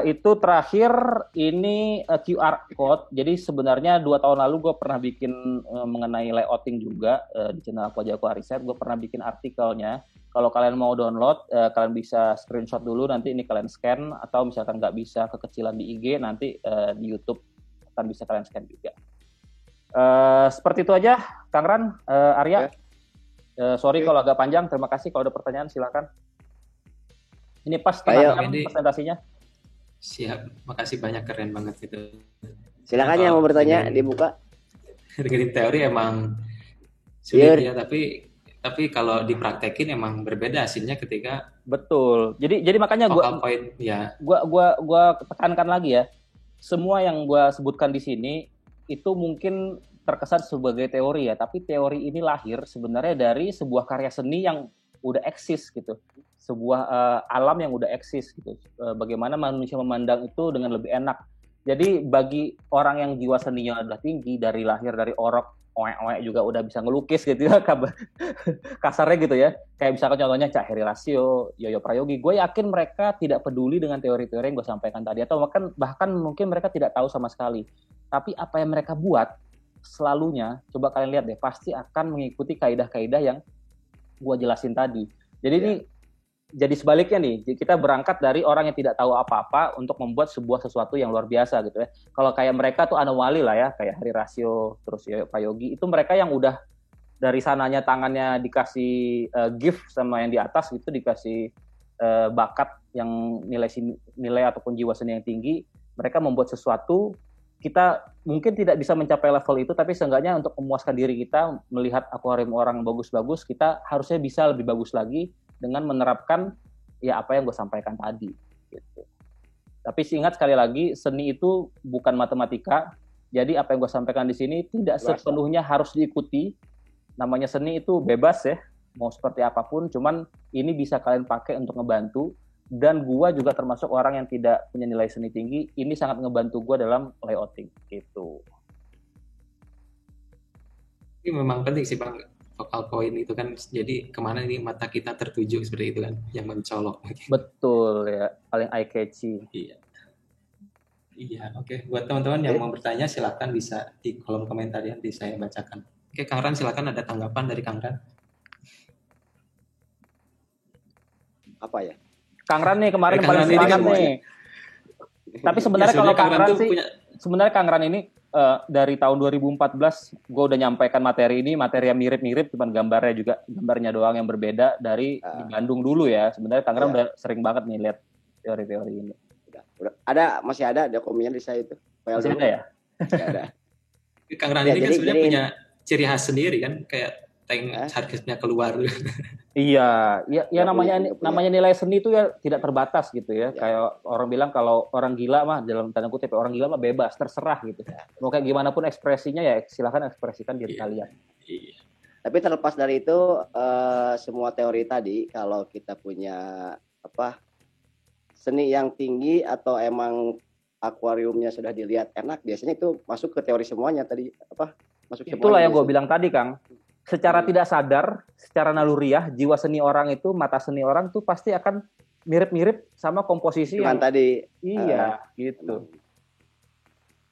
itu terakhir ini QR code. Jadi sebenarnya 2 tahun lalu gue pernah bikin mengenai layouting juga di channel Aqua Jago Riset. Gue pernah bikin artikelnya. Kalau kalian mau download, kalian bisa screenshot dulu, nanti ini kalian scan, atau misalkan nggak bisa kekecilan di IG, nanti di YouTube akan bisa kalian scan juga. Seperti itu aja, Kang Ran, Arya. Sorry kalau agak panjang, terima kasih. Kalau ada pertanyaan, silakan. Ini pas tengah presentasinya. Siap, makasih banyak, keren banget itu. Silakan yang mau bertanya, dibuka. Dengerin teori emang sulit ya, tapi kalau dipraktekin emang berbeda hasilnya ketika betul. Jadi makanya gua tekankan lagi ya. Semua yang gua sebutkan di sini itu mungkin terkesan sebagai teori ya, tapi teori ini lahir sebenarnya dari sebuah karya seni yang udah eksis gitu. Sebuah alam yang udah eksis gitu. Bagaimana manusia memandang itu dengan lebih enak. Jadi bagi orang yang jiwa seninya udah tinggi dari lahir dari orok oek juga udah bisa ngelukis gitu ya, kasarnya gitu ya. Kayak misalkan contohnya Cak Heri Rasio, Yoyo Prayogi, gue yakin mereka tidak peduli dengan teori-teori yang gue sampaikan tadi, atau bahkan mungkin mereka tidak tahu sama sekali. Tapi apa yang mereka buat, selalunya, coba kalian lihat deh, pasti akan mengikuti kaidah-kaidah yang gue jelasin tadi. Jadi ini jadi sebaliknya nih, kita berangkat dari orang yang tidak tahu apa-apa untuk membuat sebuah sesuatu yang luar biasa gitu ya. Kalau kayak mereka tuh anomali lah ya, kayak Heri Rasio, terus Yoyo Prayogi, itu mereka yang udah dari sananya tangannya dikasih gift sama yang di atas gitu, dikasih bakat yang nilai ataupun jiwa seni yang tinggi, mereka membuat sesuatu, kita mungkin tidak bisa mencapai level itu, tapi seenggaknya untuk memuaskan diri kita, melihat akuarium orang bagus-bagus, kita harusnya bisa lebih bagus lagi, dengan menerapkan ya apa yang gue sampaikan tadi gitu. Tapi ingat sekali lagi, seni itu bukan matematika. Jadi apa yang gue sampaikan di sini tidak sepenuhnya harus diikuti. Namanya seni itu bebas ya, mau seperti apapun, cuman ini bisa kalian pakai untuk ngebantu. Dan gue juga termasuk orang yang tidak punya nilai seni tinggi, ini sangat ngebantu gue dalam layouting gitu. Ini memang penting sih Bang, focal point itu kan, jadi kemana ini mata kita tertuju seperti itu kan, yang mencolok. Betul ya, paling eye catchy. Iya, oke. Buat teman-teman yang mau bertanya silahkan bisa di kolom komentar nanti saya bacakan. Oke, Kang Ran silakan, ada tanggapan dari Kang Ran. Apa ya? Kang Ran nih kemarin paling semangat nih. Tapi sebenarnya kalau Kang Ran sih, sebenarnya Kang Ran ini dari tahun 2014 gue udah nyampaikan materi ini, materi yang mirip-mirip, cuman gambarnya doang yang berbeda dari di Bandung dulu ya. Sebenarnya Kang Ran udah sering banget nih lihat teori-teori ini. Masih ada dokumennya di saya itu. Masih ada ya? Masih ada. Kang Ran ini kan sebenarnya punya ciri khas sendiri kan, kayak tank hardcase-nya keluar. Iya, ya namanya nilai seni itu ya tidak terbatas gitu ya. Kayak orang bilang kalau orang gila mah dalam tanda kutip orang gila mah bebas, terserah gitu. Mau kayak gimana pun ekspresinya ya silakan ekspresikan diri kalian. Iya. Tapi terlepas dari itu semua teori tadi, kalau kita punya seni yang tinggi atau emang akuariumnya sudah dilihat enak, biasanya itu masuk ke teori semuanya tadi masuk. Itulah yang gue bilang tadi, Kang. Secara tidak sadar, secara naluriah, jiwa seni orang itu, mata seni orang tuh pasti akan mirip-mirip sama komposisi yang tadi. Iya, gitu.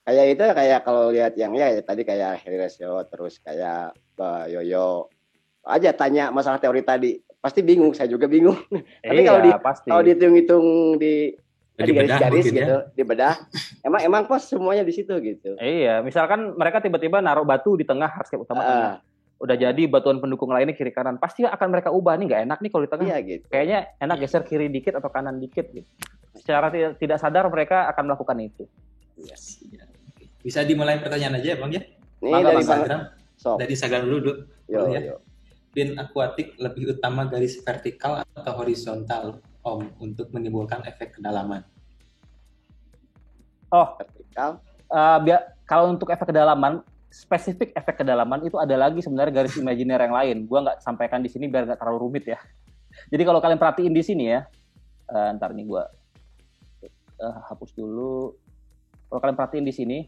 Kayak kalau lihat yang tadi kayak Heri Rasio, terus kayak Yoyo. Aja tanya masalah teori tadi, pasti bingung, saya juga bingung. Tapi kalau dihitung-hitung di garis-garis gitu, dibedah, emang pas semuanya di situ gitu. Iya, misalkan mereka tiba-tiba naruh batu di tengah hardscape utama tengah. Udah jadi batuan pendukung lainnya kiri kanan, pasti akan mereka ubah, nih nggak enak nih kalau di tengah. Iya, gitu. Kayaknya enak geser kiri dikit atau kanan dikit gitu. Secara tidak sadar mereka akan melakukan itu. Yes. Bisa dimulai pertanyaan aja ya Bang ya? Ini dari Dari Sagan dulu. Yo. Pin akuatik lebih utama garis vertikal atau horizontal, Om, untuk menimbulkan efek kedalaman? Vertikal. Kalau untuk efek kedalaman, spesifik efek kedalaman itu ada lagi sebenarnya garis imajiner yang lain. Gua nggak sampaikan di sini biar nggak terlalu rumit ya. Jadi kalau kalian perhatiin di sini ya, ntar nih gua hapus dulu. Kalau kalian perhatiin di sini,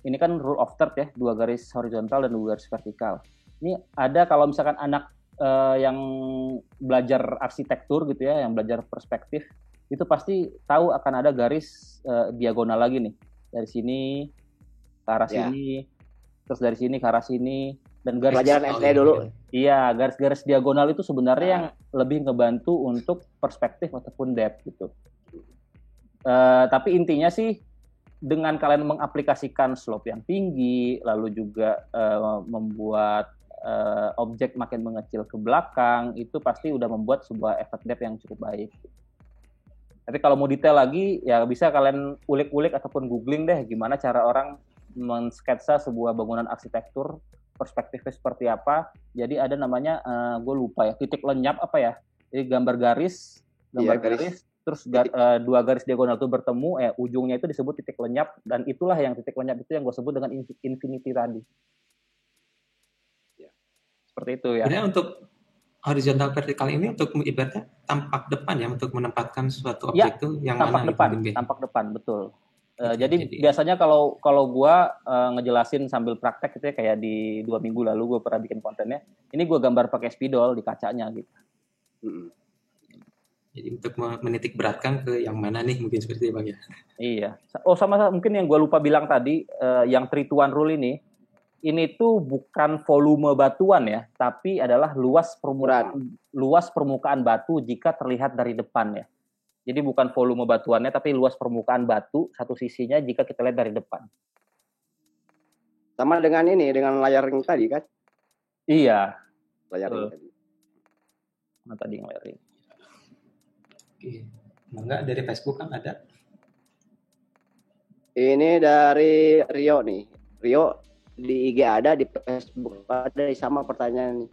ini kan rule of third ya, 2 garis horizontal dan 2 garis vertikal. Ini ada kalau misalkan anak yang belajar arsitektur gitu ya, yang belajar perspektif, itu pasti tahu akan ada garis diagonal lagi nih. Dari sini ke arah sini, terus dari sini ke arah sini, dan garis pelajaran SD dulu. Iya, garis-garis diagonal itu sebenarnya yang lebih ngebantu untuk perspektif ataupun depth gitu. Tapi intinya sih dengan kalian mengaplikasikan slope yang tinggi, lalu juga membuat objek makin mengecil ke belakang, itu pasti udah membuat sebuah efek depth yang cukup baik. Tapi kalau mau detail lagi, ya bisa kalian ulik-ulik ataupun googling deh gimana cara orang mensketsa sebuah bangunan arsitektur, perspektifnya seperti apa. Jadi ada namanya, gue lupa ya, titik lenyap apa ya. Jadi gambar garis, terus 2 garis diagonal itu bertemu, ujungnya itu disebut titik lenyap, dan itulah yang titik lenyap itu yang gue sebut dengan infinity tadi. Ya. Seperti itu ya. Sebenarnya untuk horizontal vertikal ini untuk ibaratnya tampak depan ya, untuk menempatkan suatu objek itu yang mana tampak depan, betul. Jadi biasanya kalau gue ngejelasin sambil praktek gitu ya, kayak di 2 minggu lalu gue pernah bikin kontennya, ini gue gambar pakai spidol di kacanya gitu. Jadi untuk menitik beratkan ke yang mana nih, mungkin seperti itu Bang ya. Iya. Sama mungkin yang gue lupa bilang tadi, yang 3-to-1 rule ini tuh bukan volume batuan ya, tapi adalah luas permukaan batu jika terlihat dari depan ya. Jadi bukan volume batuannya, tapi luas permukaan batu satu sisinya jika kita lihat dari depan. Sama dengan layering tadi kan? Iya. Layering tadi. Mana tadi yang layering? Oke. Enggak, dari Facebook kan ada. Ini dari Rio nih. Rio, di IG ada, di Facebook ada, sama pertanyaan nih.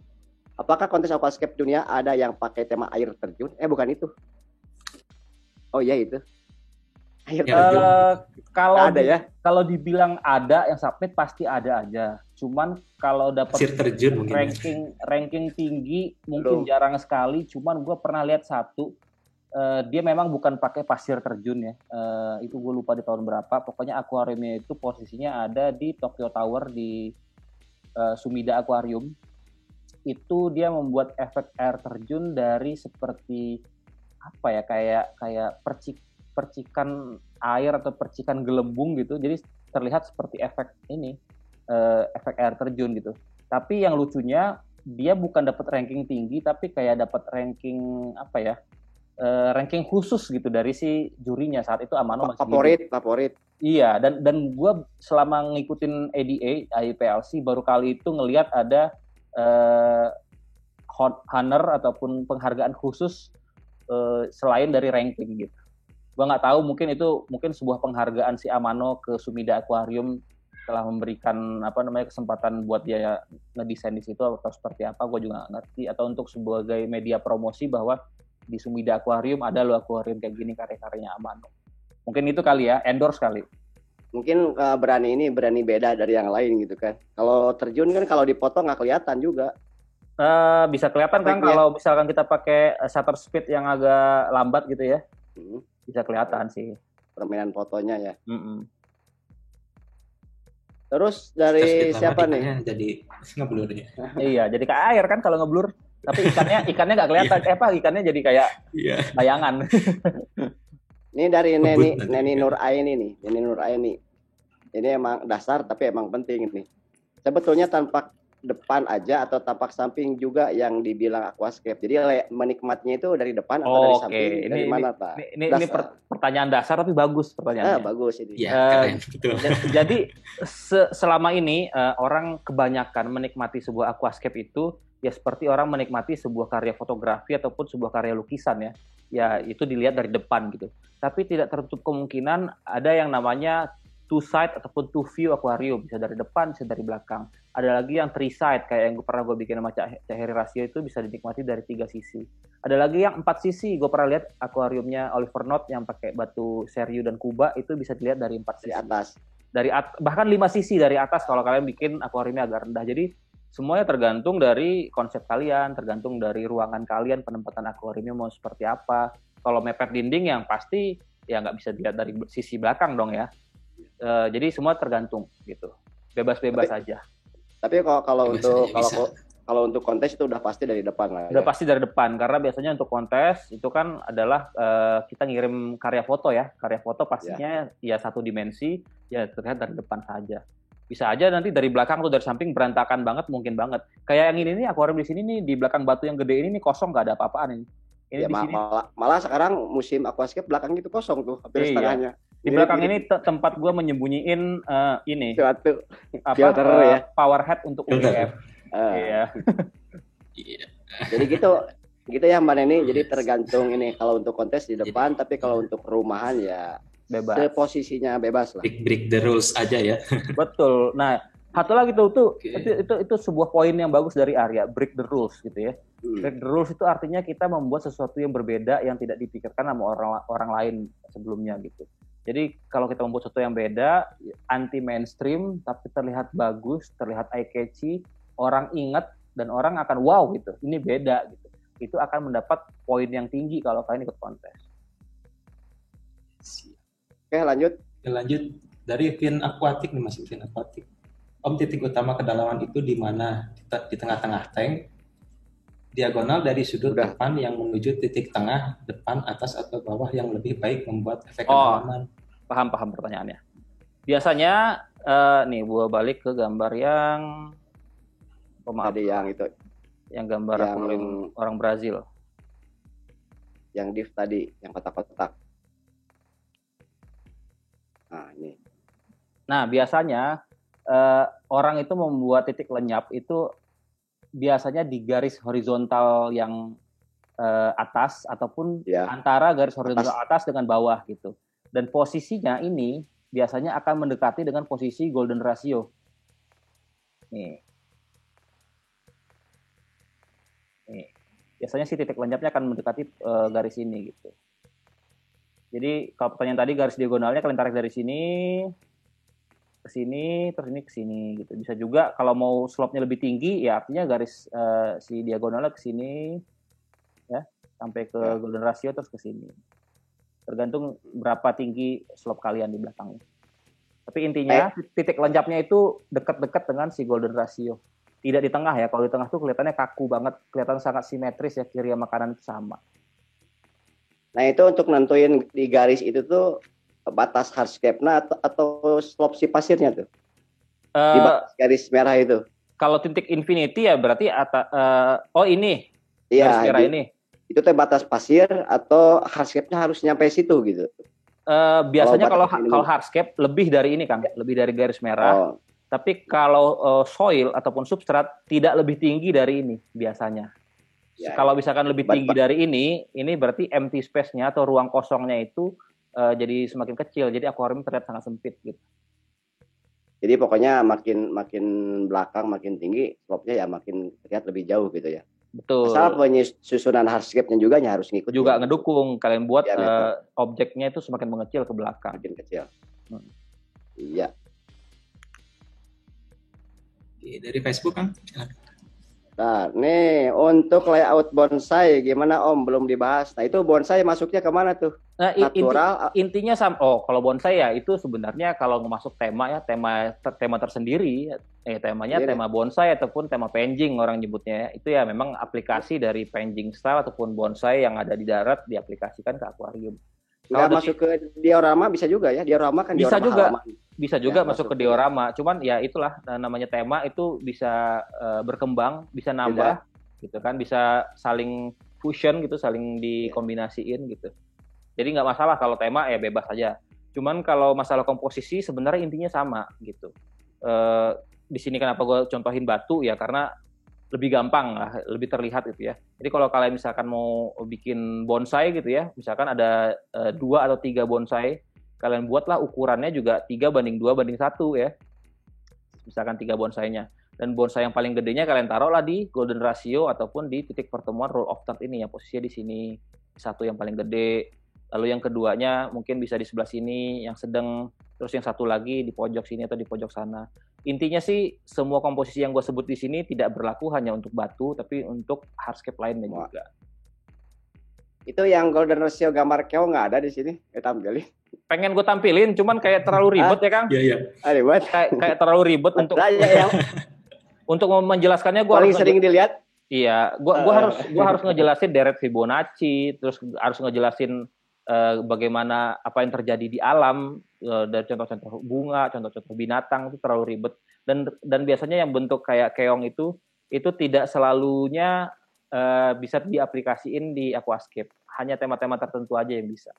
Apakah kontes aquascape dunia ada yang pakai tema air terjun? Bukan itu. Oh iya itu. Air terjun. Kalau dibilang ada yang submit pasti ada aja. Cuman kalau dapat ranking tinggi mungkin jarang sekali. Cuman gue pernah lihat satu. Dia memang bukan pakai pasir terjun ya, itu gue lupa di tahun berapa. Pokoknya akuariumnya itu posisinya ada di Tokyo Tower di Sumida Aquarium. Itu dia membuat efek air terjun dari seperti apa ya, kayak percikan air atau percikan gelembung gitu. Jadi terlihat seperti efek efek air terjun gitu. Tapi yang lucunya dia bukan dapat ranking tinggi, tapi kayak dapat ranking apa ya? Ranking khusus gitu dari si jurinya saat itu. Amano masih favorit. Iya, dan gue selama ngikutin ADA IPLC baru kali itu ngelihat ada honor ataupun penghargaan khusus selain dari ranking gitu. Gue nggak tahu, mungkin sebuah penghargaan si Amano ke Sumida Aquarium telah memberikan kesempatan buat dia ngedesain di situ atau seperti apa, gue juga nggak ngerti. Atau untuk sebagai media promosi bahwa di Sumida Aquarium ada loh akuarium kayak gini karya-karyanya Amano. Mungkin itu kali ya, endorse kali. Mungkin berani beda dari yang lain gitu kan. Kalau terjun kan kalau dipoto nggak kelihatan juga. Bisa kelihatan kan kalau misalkan kita pakai shutter speed yang agak lambat gitu ya. Bisa kelihatan sih. Permainan fotonya ya. Terus dari siapa nih? Jadi ngeblur ya. Iya, jadi kayak air kan kalau ngeblur. Tapi ikannya nggak kelihatan. Ikannya jadi kayak bayangan. Ini dari Neni Nur Aini nih. Neni Nur Aini. Ini emang dasar tapi emang penting nih. Sebetulnya tampak depan aja atau tampak samping juga yang dibilang aquascape. Jadi menikmatnya itu dari depan atau dari samping? Dari mana, Pak? Ini pertanyaan dasar tapi bagus pertanyaannya. Bagus ini. Keren, betul. Jadi selama ini orang kebanyakan menikmati sebuah aquascape itu ya seperti orang menikmati sebuah karya fotografi ataupun sebuah karya lukisan ya. Ya itu dilihat dari depan gitu. Tapi tidak tertutup kemungkinan ada yang namanya two side ataupun two view akuarium, bisa dari depan, bisa dari belakang. Ada lagi yang three side, kayak yang pernah gue bikin sama Cak Heri Rasio, itu bisa dinikmati dari 3 sisi. Ada lagi yang 4 sisi, gue pernah lihat akuariumnya Oliver Knott yang pakai batu Seryu dan Kuba, itu bisa dilihat dari 4 sisi. Dari atas. Bahkan 5 sisi dari atas kalau kalian bikin akuariumnya agak rendah. Jadi semuanya tergantung dari konsep kalian, tergantung dari ruangan kalian, penempatan akuariumnya mau seperti apa. Kalau mepet dinding yang pasti ya nggak bisa dilihat dari sisi belakang dong ya. Jadi semua tergantung gitu, bebas-bebas aja. Tapi kalau untuk kontes itu udah pasti dari depan lah. Udah pasti dari depan, karena biasanya untuk kontes itu kan adalah kita ngirim karya foto ya. Karya foto pastinya ya 1 dimensi, ya terlihat dari depan saja. Bisa aja nanti dari belakang atau dari samping berantakan banget, mungkin banget. Kayak yang ini nih, akuarium di sini nih, di belakang batu yang gede ini nih kosong, nggak ada apa-apaan ini. Ini di sini. Malah sekarang musim aquascape belakang itu kosong tuh, hampir setengahnya. Di belakang ini tempat gue menyembunyiin ini suatu filter ya, power head untuk UVF. Iya. Jadi gitu ya Mbak Neni. Jadi tergantung ini kalau untuk kontes di depan, tapi kalau untuk perumahan ya bebas. Posisinya bebas lah. Break the rules aja ya. Betul. Nah, satu lagi itu sebuah poin yang bagus dari Arya, break the rules gitu ya. Break the rules itu artinya kita membuat sesuatu yang berbeda yang tidak dipikirkan sama orang lain sebelumnya gitu. Jadi kalau kita membuat sesuatu yang beda, anti mainstream tapi terlihat bagus, terlihat eye catchy, orang ingat dan orang akan wow gitu. Ini beda gitu. Itu akan mendapat poin yang tinggi kalau kalian ikut kontes. Oke, lanjut dari fin akuatik nih, masih fin akuatik. Om, titik utama kedalaman itu di mana? Di tengah-tengah tank, diagonal dari sudut depan yang menuju titik tengah, depan, atas, atau bawah yang lebih baik membuat efek kedalaman. Paham pertanyaannya. Biasanya, nih gua balik ke gambar yang tadi yang itu. Yang gambar orang Brazil. Yang div tadi, yang kotak-kotak. Nah, ini. Nah, biasanya orang itu membuat titik lenyap itu biasanya di garis horizontal yang atas ataupun antara garis horizontal atas dengan bawah gitu. Dan posisinya ini biasanya akan mendekati dengan posisi golden ratio. Nih. Biasanya si titik lenyapnya akan mendekati garis ini gitu. Jadi kalau pertanyaan tadi garis diagonalnya kalian tarik dari sini ke sini, terus ini ke sini gitu. Bisa juga kalau mau slope-nya lebih tinggi ya artinya garis si diagonalnya ke sini ya, sampai ke golden ratio terus ke sini. Tergantung berapa tinggi slope kalian di belakangnya. Tapi intinya titik lenyapnya itu dekat-dekat dengan si golden ratio. Tidak di tengah ya. Kalau di tengah tuh kelihatannya kaku banget, kelihatan sangat simetris ya, kiri sama kanan itu sama. Nah, itu untuk nentuin di garis itu tuh batas hardscape-nya atau slope si pasirnya tuh? Di garis merah itu. Kalau titik infinity ya berarti ini. Iya, garis merah ini. Itu teh batas pasir atau hardscape-nya harus nyampe situ gitu. Biasanya kalau hardscape lebih dari ini Kang, lebih dari garis merah. Tapi kalau soil ataupun substrat tidak lebih tinggi dari ini biasanya. Kalau misalkan lebih tinggi dari ini berarti empty space-nya atau ruang kosongnya itu jadi semakin kecil. Jadi akuarium terlihat sangat sempit gitu. Jadi pokoknya makin belakang makin tinggi, slope-nya ya makin terlihat lebih jauh gitu ya. Betul. Asal penyusunan hardscape-nya juga harus ngikut. Juga ngedukung. Kalian buat objeknya itu semakin mengecil ke belakang. Makin kecil. Iya. Dari Facebook kan? Nah, nih untuk layout bonsai gimana Om? Belum dibahas. Nah, itu bonsai masuknya kemana tuh? Nah, natural. Intinya kalau bonsai ya itu sebenarnya kalau masuk tema ya, tema tersendiri. Temanya tema bonsai ataupun tema penjing orang nyebutnya. Itu ya memang aplikasi dari penjing style ataupun bonsai yang ada di darat diaplikasikan ke akuarium. Nggak masuk ke diorama bisa juga ya? Diorama kan bisa diorama juga. halaman. Bisa juga masuk ke diorama, cuman ya itulah namanya tema itu bisa berkembang, bisa nambah, gitu kan, bisa saling fusion gitu, saling dikombinasiin gitu. Jadi nggak masalah kalau tema ya bebas aja. Cuman kalau masalah komposisi sebenarnya intinya sama gitu. Di sini kenapa gue contohin batu ya karena lebih gampang lah, lebih terlihat gitu ya. Jadi kalau kalian misalkan mau bikin bonsai gitu ya, misalkan ada 2 atau 3 bonsai. kalian buatlah ukurannya juga 3:2:1 ya. Misalkan 3 bonsainya. Dan bonsai yang paling gedenya kalian taruhlah di golden ratio ataupun di titik pertemuan rule of third ini ya, posisinya di sini. Satu yang paling gede, lalu yang keduanya mungkin bisa di sebelah sini, yang sedang, terus yang satu lagi di pojok sini atau di pojok sana. Intinya sih semua komposisi yang gue sebut di sini tidak berlaku hanya untuk batu, tapi untuk hardscape lainnya juga. Itu yang golden ratio gambar keo nggak ada di sini, tampilin. Pengen gue tampilin, cuman kayak terlalu ribet ya Kang. Iya. Ribet. Kayak terlalu ribet untuk untuk menjelaskannya gue paling sering dilihat. Iya, gue harus ngejelasin deret Fibonacci, terus harus ngejelasin bagaimana apa yang terjadi di alam, dari contoh-contoh bunga, contoh-contoh binatang, itu terlalu ribet. Dan biasanya yang bentuk kayak keong itu tidak selalunya bisa diaplikasiin di aquascape. Hanya tema-tema tertentu aja yang bisa.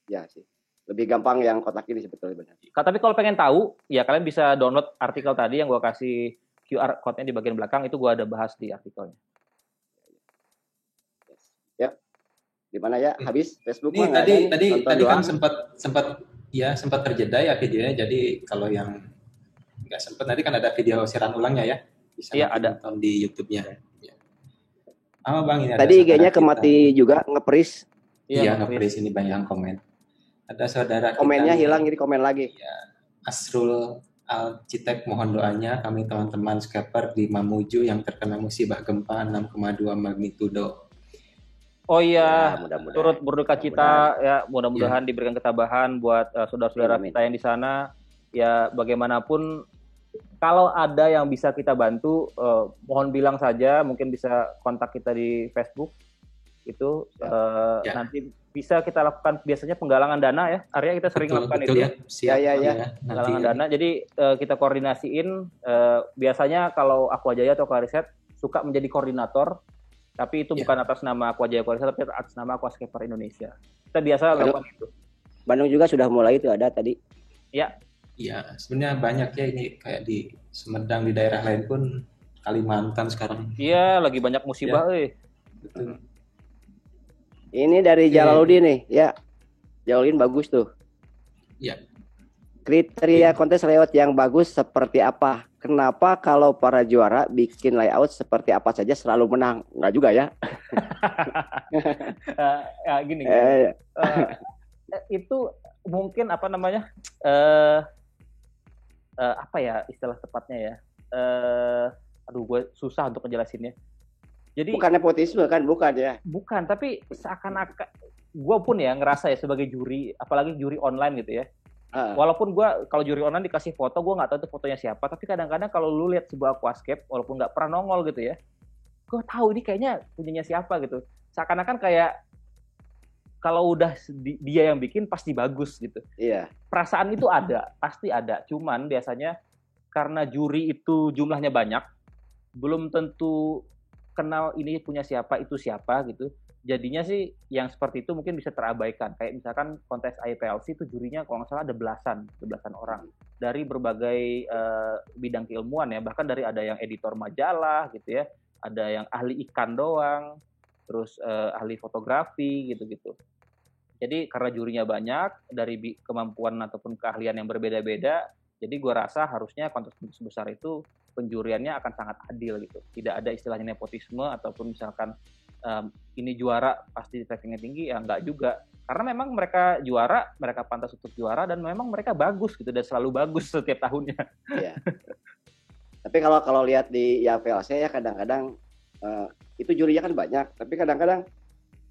Ya sih. Lebih gampang yang kotak ini sebetulnya benar. Tapi kalau pengen tahu, ya kalian bisa download artikel tadi yang gue kasih QR code-nya di bagian belakang, itu gue ada bahas di artikelnya. Ya. Di mana ya? Habis Facebook ini tadi kan sempat terjeda ya videonya. Jadi kalau yang nggak sempat, nanti kan ada video siaran ulangnya ya. Bisa ada nonton di YouTube-nya. Ya. Bang, ini tadi IG-nya kemati juga nge-freeze. Iya, nge-freeze, ini banyak yang komen. Ada saudara komennya kita, hilang, jadi komen lagi. Ya, Asrul Alcitek, mohon doanya kami teman-teman skaper di Mamuju yang terkena musibah gempa 6,2 magnitudo. Oh iya, turut berduka cita ya, mudah-mudahan diberikan ketabahan buat saudara-saudara kita yang di sana. Ya bagaimanapun, kalau ada yang bisa kita bantu, mohon bilang saja, mungkin bisa kontak kita di Facebook. Itu nanti bisa kita lakukan biasanya penggalangan dana ya, Arya, kita sering lakukan itu ya. Ya. Penggalangan dana, jadi kita koordinasiin. Biasanya kalau Aquajaya atau Aquariset suka menjadi koordinator, tapi itu bukan atas nama Aquajaya Aquariset, tapi atas nama Aquascaper Indonesia. Kita biasa lakukan itu. Bandung juga sudah mulai itu, ada tadi. Ya. Iya, sebenarnya banyak ya, ini kayak di Sumedang, di daerah lain pun, Kalimantan sekarang. Iya, lagi banyak musibah. Betul. Ini dari Jalaluddin nih, ya. Jalaluddin bagus tuh. Iya. Kriteria kontes layout yang bagus seperti apa? Kenapa kalau para juara bikin layout seperti apa saja selalu menang? Enggak juga ya? Gini. Itu mungkin apa namanya? Apa ya istilah tepatnya ya? Gue susah untuk ngejelasinnya. Jadi bukan nepotisme kan, bukan ya? Bukan, tapi seakan-akan gue pun ya ngerasa ya sebagai juri, apalagi juri online gitu ya. Walaupun gue kalau juri online dikasih foto, gue nggak tahu itu fotonya siapa, tapi kadang-kadang kalau lu lihat sebuah aquascape, walaupun nggak pernah nongol gitu ya, gue tahu ini kayaknya punyanya siapa gitu. Seakan-akan kayak kalau udah dia yang bikin pasti bagus gitu. Iya. Perasaan itu ada, pasti ada. Cuman biasanya karena juri itu jumlahnya banyak, belum tentu kenal ini punya siapa, itu siapa gitu. Jadinya sih yang seperti itu mungkin bisa terabaikan. Kayak misalkan kontes IPLC itu jurinya kalau nggak salah ada belasan orang dari berbagai bidang keilmuan ya. Bahkan dari ada yang editor majalah gitu ya, ada yang ahli ikan doang, terus ahli fotografi gitu-gitu. Jadi karena jurinya banyak, dari kemampuan ataupun keahlian yang berbeda-beda, jadi gue rasa harusnya kontes sebesar itu penjuriannya akan sangat adil gitu. Tidak ada istilahnya nepotisme ataupun misalkan ini juara pasti ratingnya tinggi, ya enggak juga. Karena memang mereka juara, mereka pantas untuk juara, dan memang mereka bagus gitu, dan selalu bagus setiap tahunnya. Iya. Tapi kalau lihat di IPLC ya kadang-kadang itu jurinya kan banyak, tapi kadang-kadang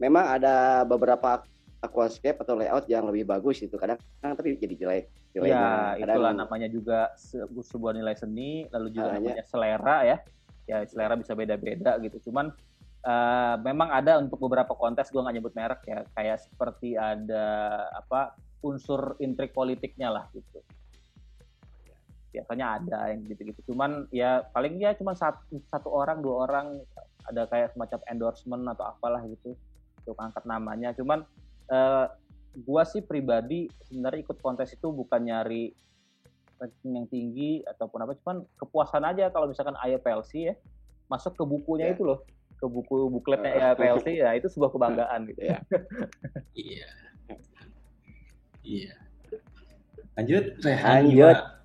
memang ada beberapa aquascape atau layout yang lebih bagus itu kadang-kadang tapi jadi jelek. Ya, itulah namanya juga sebuah nilai seni, lalu juga namanya selera ya. Ya, selera bisa beda-beda gitu. Cuman memang ada untuk beberapa kontes, gue nggak nyebut merek ya, kayak seperti ada unsur intrik politiknya lah gitu. Biasanya ada yang gitu-gitu. Cuman ya paling ya cuma satu orang, dua orang ada kayak semacam endorsement atau apalah gitu untuk angkat namanya. Cuman gua sih pribadi sebenarnya ikut kontes itu bukan nyari ranking yang tinggi ataupun apa, cuman kepuasan aja kalau misalkan IPLC ya masuk ke bukunya itu loh, ke buku bukletnya IPLC ya, itu sebuah kebanggaan gitu ya. Iya. Lanjut, Rehan juga.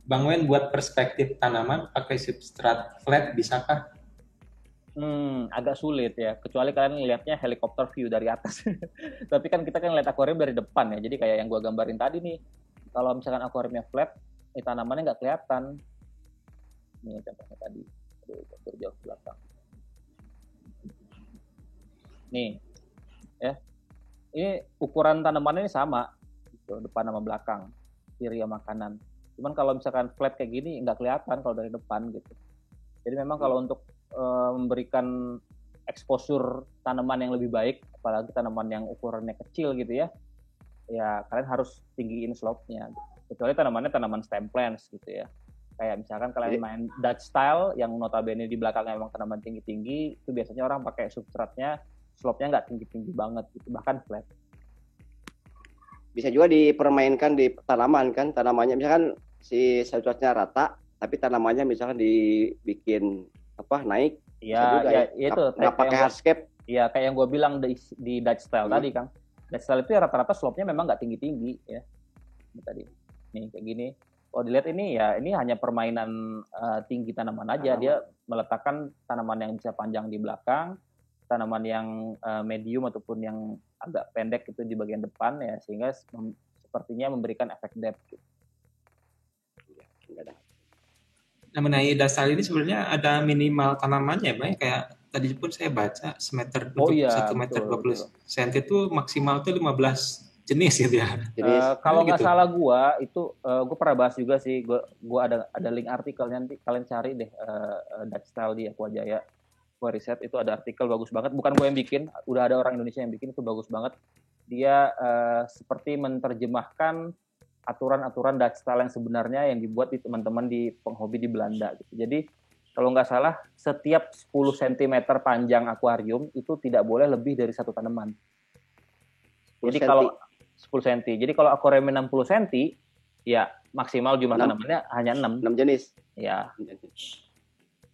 Bang Wen, buat perspektif tanaman pakai substrat flat bisakah? Agak sulit ya, kecuali kalian lihatnya helikopter view dari atas. Tapi kan kita kan lihat akuarium dari depan ya, jadi kayak yang gua gambarin tadi nih, kalau misalkan akuariumnya flat, tanamannya nggak kelihatan. Ini contohnya tadi, jauh ke belakang. Nih, ya, ini ukuran tanamannya ini sama, gitu, depan sama belakang, kiri sama kanan. Cuman kalau misalkan flat kayak gini nggak kelihatan kalau dari depan gitu. Jadi memang kalau untuk memberikan exposure tanaman yang lebih baik, apalagi tanaman yang ukurannya kecil gitu ya, ya kalian harus tinggiin slope-nya. Kecuali tanamannya tanaman stem plants gitu ya. Kayak misalkan kalian main Dutch style yang notabene di belakangnya memang tanaman tinggi-tinggi, itu biasanya orang pakai substratnya slope-nya nggak tinggi-tinggi banget gitu, bahkan flat. Bisa juga dipermainkan di tanaman kan, tanamannya misalkan si substratnya rata, tapi tanamannya misalkan dibikin naik. Iya, ya, itu nggak pakai hardscape. Iya, kayak yang gue bilang di Dutch style tadi, Kang. Dutch style itu ya rata-rata slope-nya memang nggak tinggi-tinggi ya. Ini tadi, nih kayak gini. Kalau dilihat ini ya, ini hanya permainan tinggi tanaman aja. Dia meletakkan tanaman yang bisa panjang di belakang, tanaman yang medium ataupun yang agak pendek itu di bagian depan ya, sehingga sepertinya memberikan efek depth. Gitu. Nah, mengenai dasar ini sebenarnya ada minimal tanamannya, Bang. Kayak tadi pun saya baca semeter 1 meter 20 cm itu maksimal tuh 15 jenis gitu ya. Kalau nggak salah gua pernah bahas juga sih. Gua ada link artikel, nanti kalian cari deh Dutch style di Aqua Jaya. Gua riset itu ada artikel bagus banget. Bukan gua yang bikin, udah ada orang Indonesia yang bikin, itu bagus banget. Dia seperti menerjemahkan aturan-aturan Dutch style yang sebenarnya yang dibuat di teman-teman di penghobi di Belanda gitu. Jadi kalau nggak salah setiap 10 cm panjang akuarium itu tidak boleh lebih dari satu tanaman. Jadi kalau 10 cm. Jadi kalau akuariumnya 60 cm ya maksimal jumlah tanamannya hanya 6 jenis. Ya.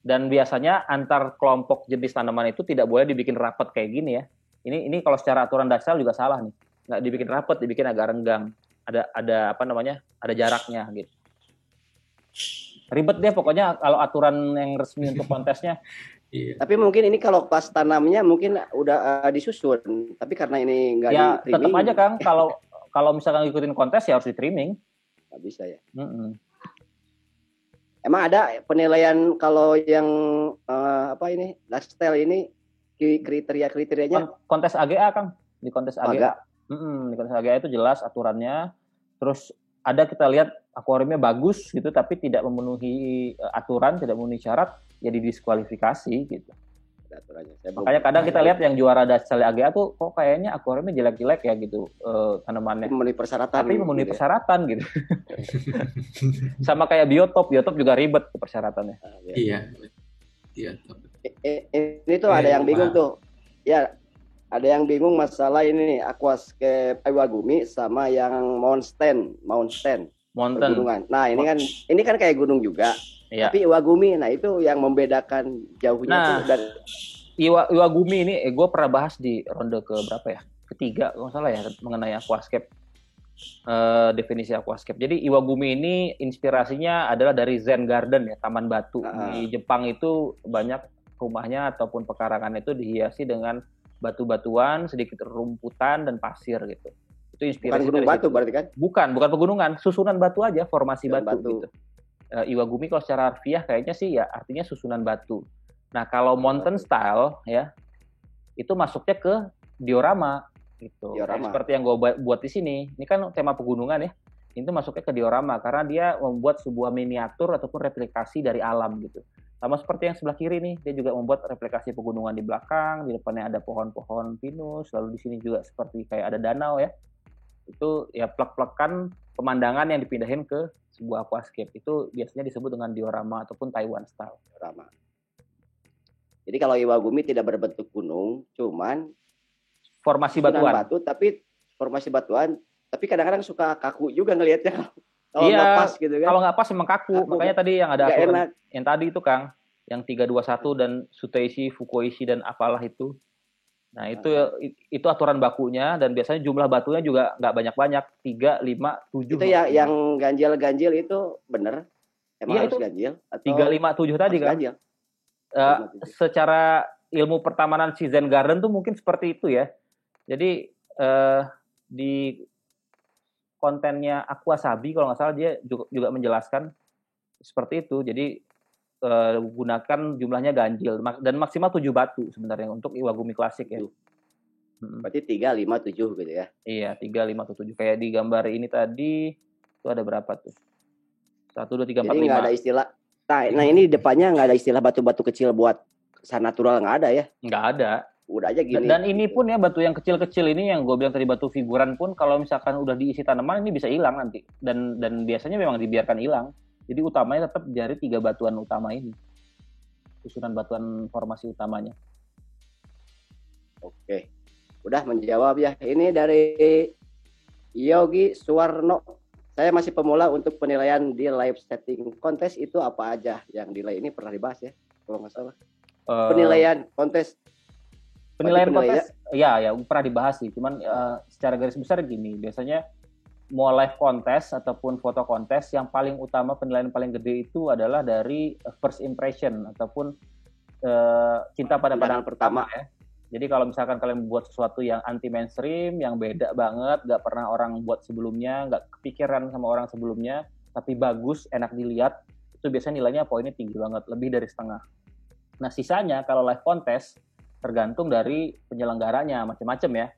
Dan biasanya antar kelompok jenis tanaman itu tidak boleh dibikin rapat kayak gini ya. Ini kalau secara aturan Dutch style juga salah nih. Nggak dibikin rapat, dibikin agak renggang. Ada jaraknya gitu. Ribet deh pokoknya kalau aturan yang resmi untuk kontesnya. Iya. Tapi mungkin ini kalau pas tanamnya mungkin udah disusun, tapi karena ini nggak ya, di trimming. Tetap aja Kang, kalau misalkan ngikutin kontes ya harus di trimming. Nggak bisa ya. Emang ada penilaian kalau yang lifestyle ini kriteria-kriterianya? Kontes AGA Kang, di kontes AGA. Di kontes AGA itu jelas aturannya. Terus ada kita lihat akuariumnya bagus gitu, tapi tidak memenuhi aturan, tidak memenuhi syarat, ya didiskualifikasi gitu. Makanya kadang kita lihat yang juara Dutch style AGA tuh kok kayaknya akuariumnya jelek-jelek ya gitu tanamannya. Memenuhi persyaratan. Tapi memenuhi persyaratan gitu. Sama kayak biotop juga ribet persyaratannya. Iya. Ini tuh ada yang bingung tuh. Ya, ada yang bingung masalah ini nih, Aquascape Iwagumi sama yang Mountain. Pegunungan. Nah, ini kan kayak gunung juga. Iya. Tapi Iwagumi, nah itu yang membedakan jauhnya tuh dari Iwagumi ini gue pernah bahas di ronde ke berapa ya? Ketiga, kalau nggak salah ya, mengenai Aquascape. Definisi Aquascape. Jadi Iwagumi ini inspirasinya adalah dari Zen Garden ya, taman batu. Di Jepang itu banyak rumahnya ataupun pekarangan itu dihiasi dengan batu-batuan, sedikit rumputan dan pasir gitu. Itu inspirasi. Bukan gunung batu berarti kan? Bukan pegunungan, susunan batu aja, formasi batu gitu. Iwagumi kalau secara harfiah kayaknya sih ya artinya susunan batu. Nah, kalau mountain style ya itu masuknya ke diorama gitu. Seperti yang gue buat di sini. Ini kan tema pegunungan ya. Itu masuknya ke diorama karena dia membuat sebuah miniatur ataupun replikasi dari alam gitu. Sama seperti yang sebelah kiri nih, dia juga membuat replikasi pegunungan di belakang, di depannya ada pohon-pohon pinus, lalu di sini juga seperti kayak ada danau ya. Itu ya plek-plekan pemandangan yang dipindahin ke sebuah aquascape. Itu biasanya disebut dengan diorama ataupun Taiwan style. Diorama. Jadi kalau Iwagumi tidak berbentuk gunung, cuman formasi batuan. Tapi formasi batuan, tapi kadang-kadang suka kaku juga ngelihatnya. Kalau nggak pas gitu kan. Kalau nggak pas memang kaku. Makanya tadi yang ada aturan yang tadi itu Kang, yang 321 dan Suteishi, Fukuishi dan apalah itu. Nah, itu aturan bakunya, dan biasanya jumlah batunya juga nggak banyak-banyak, 3, 5, 7. Itu yang ganjil-ganjil itu benar? Emang harus itu ganjil? 3, 5, 7 tadi kan? Ganjil. Secara ilmu pertamanan si Zen Garden tuh mungkin seperti itu ya. Jadi di kontennya Aquasabi kalau nggak salah dia juga menjelaskan seperti itu. Jadi gunakan jumlahnya ganjil dan maksimal 7 batu sebenarnya untuk Iwagumi klasik ya. Berarti 3, 5, 7 gitu ya? Iya, 3, 5, 7. Kayak di gambar ini tadi itu ada berapa tuh? 1, 2, 3, 4, 5. Jadi nggak ada istilah. Nah ini di depannya nggak ada istilah batu-batu kecil buat natural, nggak ada ya? Nggak ada. Udah aja gini. Dan ini pun ya batu yang kecil-kecil ini yang gue bilang tadi batu figuran pun kalau misalkan udah diisi tanaman ini bisa hilang nanti. Dan biasanya memang dibiarkan hilang. Jadi utamanya tetap dari 3 batuan utama ini. Susunan batuan formasi utamanya. Oke. Udah menjawab ya. Ini dari Yogi Suwarno. Saya masih pemula untuk penilaian di live setting kontes itu apa aja yang nilai ini pernah dibahas ya kalau nggak salah. Penilaian kontes. Penilaian kontes ya pernah dibahas sih. Cuman secara garis besar gini, biasanya mau live kontes ataupun foto kontes yang paling utama penilaian paling gede itu adalah dari first impression ataupun cinta pada pandangan pertama ya. Jadi kalau misalkan kalian buat sesuatu yang anti mainstream, yang beda banget, nggak pernah orang buat sebelumnya, nggak kepikiran sama orang sebelumnya, tapi bagus, enak dilihat, itu biasanya nilainya poinnya tinggi banget, lebih dari setengah. Nah sisanya kalau live kontes tergantung dari penyelenggaranya, macam-macam ya.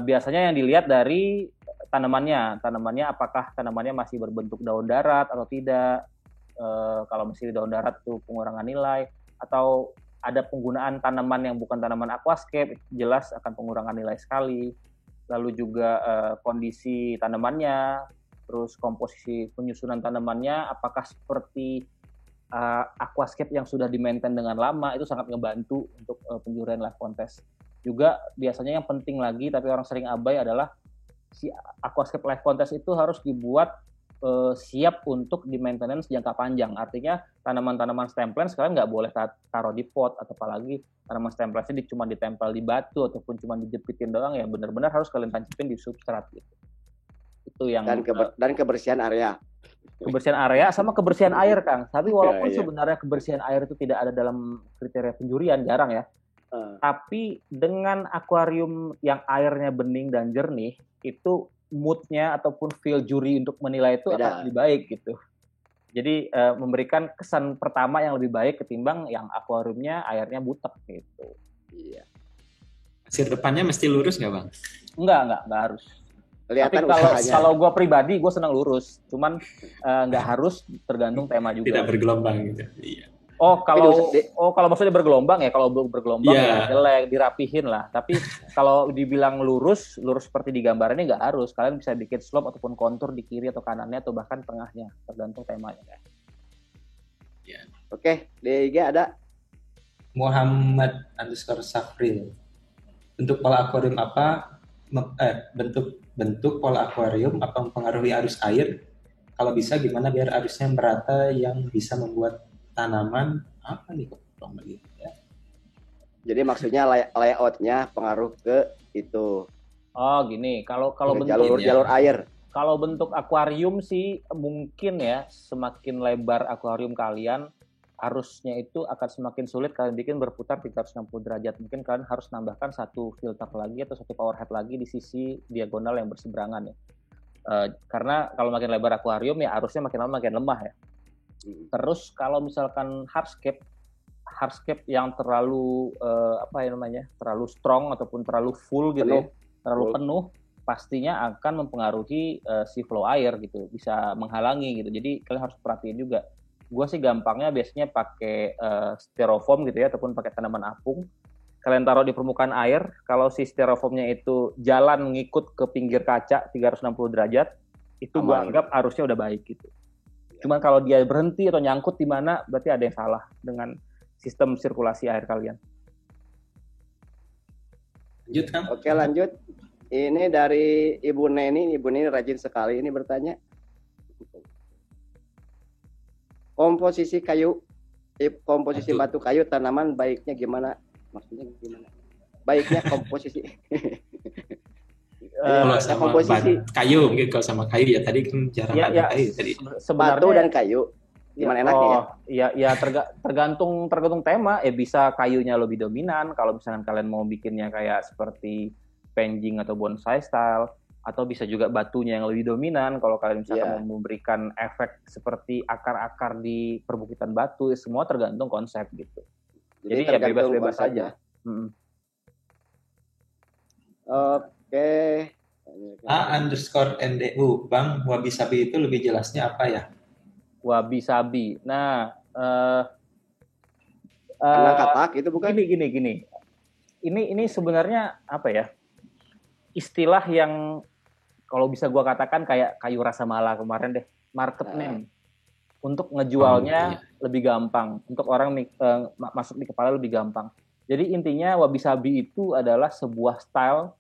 Biasanya yang dilihat dari tanamannya apakah tanamannya masih berbentuk daun darat atau tidak. Kalau masih daun darat itu pengurangan nilai, atau ada penggunaan tanaman yang bukan tanaman aquascape, jelas akan pengurangan nilai sekali. Lalu juga kondisi tanamannya, terus komposisi penyusunan tanamannya, apakah seperti aquascape yang sudah di-maintain dengan lama, itu sangat ngebantu untuk penjurian live contest. Juga biasanya yang penting lagi, tapi orang sering abai adalah si aquascape live contest itu harus dibuat siap untuk di maintenance jangka panjang. Artinya tanaman-tanaman stem plants kalian nggak boleh taruh di pot, atau apalagi tanaman stem plants-nya cuma ditempel di batu ataupun cuma dijepitin doang, ya benar-benar harus kalian tancapin di substrat gitu. Itu yang dan kebersihan area. Kebersihan area sama kebersihan air, Kang. Tapi walaupun sebenarnya kebersihan air itu tidak ada dalam kriteria penjurian, jarang ya. Tapi dengan akuarium yang airnya bening dan jernih, itu mood-nya ataupun feel juri untuk menilai itu akan lebih baik gitu. Jadi memberikan kesan pertama yang lebih baik ketimbang yang akuariumnya airnya butek gitu. Iya. Pasir depannya mesti lurus nggak Bang? Enggak harus. Kelihatan tapi kalau gue pribadi gue senang lurus, cuman nggak harus, tergantung tema juga. Tidak bergelombang gitu. Iya. Kalau maksudnya bergelombang ya, kalau bergelombang ya jelek, dirapihin lah. Tapi kalau dibilang lurus seperti di gambar ini nggak harus. Kalian bisa bikin slope ataupun kontur di kiri atau kanannya atau bahkan tengahnya, tergantung temanya. Ya. Oke, di IG ada Muhammad_Safril. Bentuk pola akuarium apa? Bentuk pola akuarium apa mempengaruhi arus air? Kalau bisa gimana biar arusnya merata yang bisa membuat tanaman apa nih kok lagi ya? Jadi maksudnya layoutnya pengaruh ke itu. Oh gini, kalau bentuk jalur air. Kalau bentuk akuarium sih mungkin ya, semakin lebar akuarium kalian, arusnya itu akan semakin sulit kalian bikin berputar 360 derajat. Mungkin kalian harus nambahkan satu filter lagi atau satu power head lagi di sisi diagonal yang berseberangan ya. Karena kalau makin lebar akuarium ya arusnya makin lama makin lemah ya. Terus kalau misalkan hardscape yang terlalu terlalu strong ataupun terlalu full gitu, terlalu penuh, pastinya akan mempengaruhi si flow air gitu, bisa menghalangi gitu. Jadi kalian harus perhatiin juga. Gua sih gampangnya biasanya pakai styrofoam gitu ya, ataupun pakai tanaman apung. Kalian taruh di permukaan air, kalau si styrofoamnya itu jalan ngikut ke pinggir kaca 360 derajat, itu gua anggap arusnya udah baik gitu. Cuman kalau dia berhenti atau nyangkut di mana, berarti ada yang salah dengan sistem sirkulasi air kalian. Lanjut kan? Oke lanjut. Ini dari Ibu Neni rajin sekali ini bertanya. Komposisi batu kayu tanaman baiknya gimana? Maksudnya gimana? baiknya komposisi. Kalau sama komposisi kayu mungkin, kalau sama kayu ya tadi kan jarang ada kayu tadi. Batu dan kayu. Gimana enaknya ya? Tergantung tema. Bisa kayunya lebih dominan kalau misalkan kalian mau bikinnya kayak seperti penjing atau bonsai style, atau bisa juga batunya yang lebih dominan kalau kalian misalkan mau memberikan efek seperti akar-akar di perbukitan batu. Semua tergantung konsep gitu. Jadi ya bebas-bebas saja. Oke. _NDU, Bang, wabi-sabi itu lebih jelasnya apa ya? Wabi-sabi. Nah, katak itu bukan? Gini. Ini sebenarnya apa ya? Istilah yang kalau bisa gua katakan kayak kayu rasa mala kemarin deh, market name. Untuk ngejualnya lebih gampang, untuk orang masuk di kepala lebih gampang. Jadi intinya wabi-sabi itu adalah sebuah style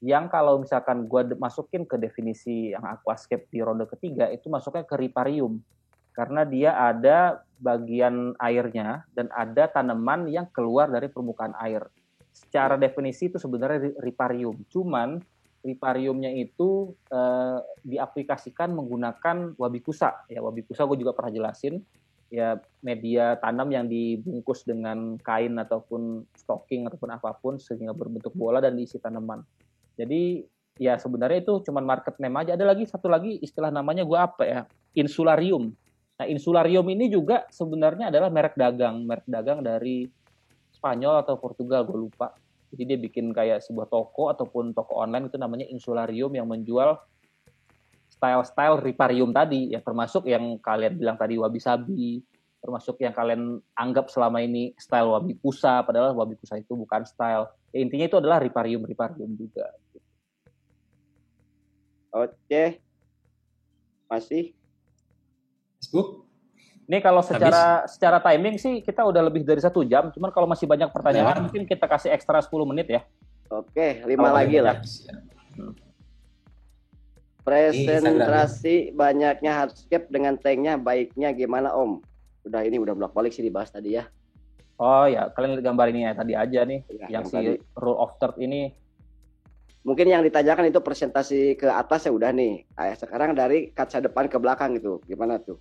yang kalau misalkan gue masukin ke definisi yang aquascape di ronde ketiga, itu masuknya ke riparium. Karena dia ada bagian airnya dan ada tanaman yang keluar dari permukaan air. Secara definisi itu sebenarnya riparium. Cuman ripariumnya itu diaplikasikan menggunakan wabikusa. Ya, wabikusa gue juga pernah jelasin. Ya, media tanam yang dibungkus dengan kain ataupun stocking ataupun apapun sehingga berbentuk bola dan diisi tanaman. Jadi ya sebenarnya itu cuma market name aja. Ada lagi satu lagi istilah namanya gue apa ya? Insularium. Nah, insularium ini juga sebenarnya adalah merek dagang dari Spanyol atau Portugal, gue lupa. Jadi dia bikin kayak sebuah toko ataupun toko online itu namanya insularium yang menjual style-style riparium tadi, ya termasuk yang kalian bilang tadi wabi-sabi, termasuk yang kalian anggap selama ini style wabikusa, padahal wabikusa itu bukan style. Ya, intinya itu adalah riparium juga. Oke. Masih? Facebook? Ini kalau secara timing sih kita udah lebih dari 1 jam, cuman kalau masih banyak pertanyaan mungkin kita kasih ekstra 10 menit ya. Oke, 5 lagi lah. Presentasi banyaknya hardscape dengan tanknya baiknya gimana Om? Udah bolak-balik sih dibahas tadi ya. Oh ya, kalian lihat gambar ini ya tadi aja nih, yang si tadi. Rule of third ini. Mungkin yang ditanyakan itu presentasi ke atas ya udah nih. Sekarang dari kaca depan ke belakang itu gimana tuh?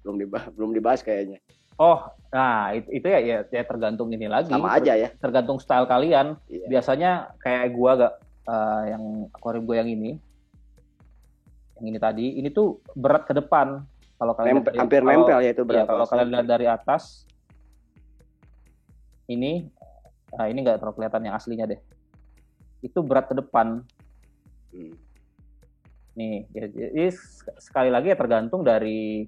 Belum dibahas kayaknya. Oh, nah itu ya tergantung ini lagi. Sama aja ya. Tergantung style kalian. Iya. Biasanya kayak gua yang aquarium gua yang ini tadi, ini tuh berat ke depan. Kalau kalian hampir nempel ya itu berat. Ya, kalau kalian lihat dari atas, ini nggak terlalu kelihatan yang aslinya deh. Itu berat ke depan. Nih, jadi sekali lagi ya tergantung dari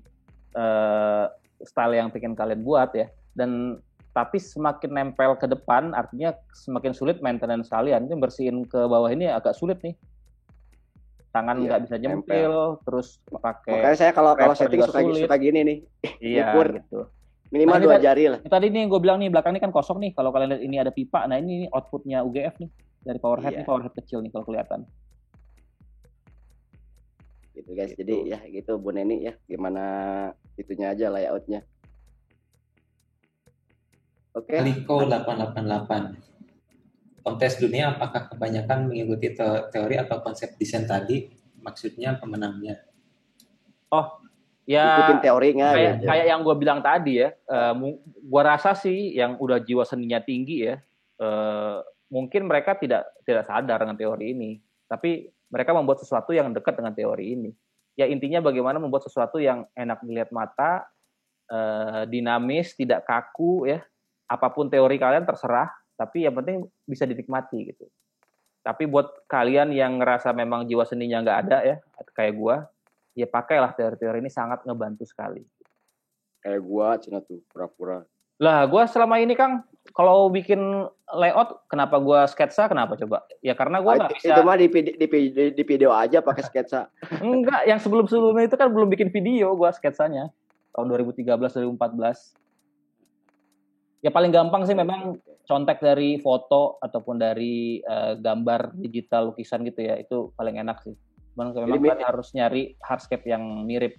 style yang pengen kalian buat ya. Dan tapi semakin nempel ke depan, artinya semakin sulit maintenance kalian. Ini bersihin ke bawah ini agak sulit nih. Tangan nggak bisa nyempil, terus pakai. Makanya saya kalau setting suka gini nih. Iya, gitu. Minimal 2 jari lah. Tadi nih gue bilang nih, belakang ini kan kosong nih. Kalau kalian lihat ini ada pipa, nah ini outputnya UGF nih. Dari power head, ini power head kecil nih kalau kelihatan. Gitu guys, jadi ya gitu Bu Neni ya. Gimana itunya aja layoutnya. Oke. Aliko 888. Kontes dunia apakah kebanyakan mengikuti teori atau konsep desain tadi? Maksudnya pemenangnya. Oh, ya. Ikutin teorinya. Kayak yang gue bilang tadi ya. Gue rasa sih yang udah jiwa seninya tinggi ya. Mungkin mereka tidak sadar dengan teori ini. Tapi mereka membuat sesuatu yang dekat dengan teori ini. Ya intinya bagaimana membuat sesuatu yang enak dilihat mata, dinamis, tidak kaku ya. Apapun teori kalian terserah. Tapi yang penting bisa dinikmati gitu. Tapi buat kalian yang ngerasa memang jiwa seninya nggak ada ya, kayak gue, ya pakailah teori-teori ini, sangat ngebantu sekali. Kayak gue, cina tuh pura-pura. Lah, gue selama ini Kang, kalau bikin layout, kenapa gue sketsa? Kenapa coba? Ya karena gue nggak bisa. Itu mah di video aja pakai sketsa. Enggak, yang sebelum-sebelumnya itu kan belum bikin video gue sketsanya. Tahun 2013-2014. Ya paling gampang sih memang contek dari foto ataupun dari gambar digital lukisan gitu ya, itu paling enak sih. Memang kan harus nyari hardscape yang mirip.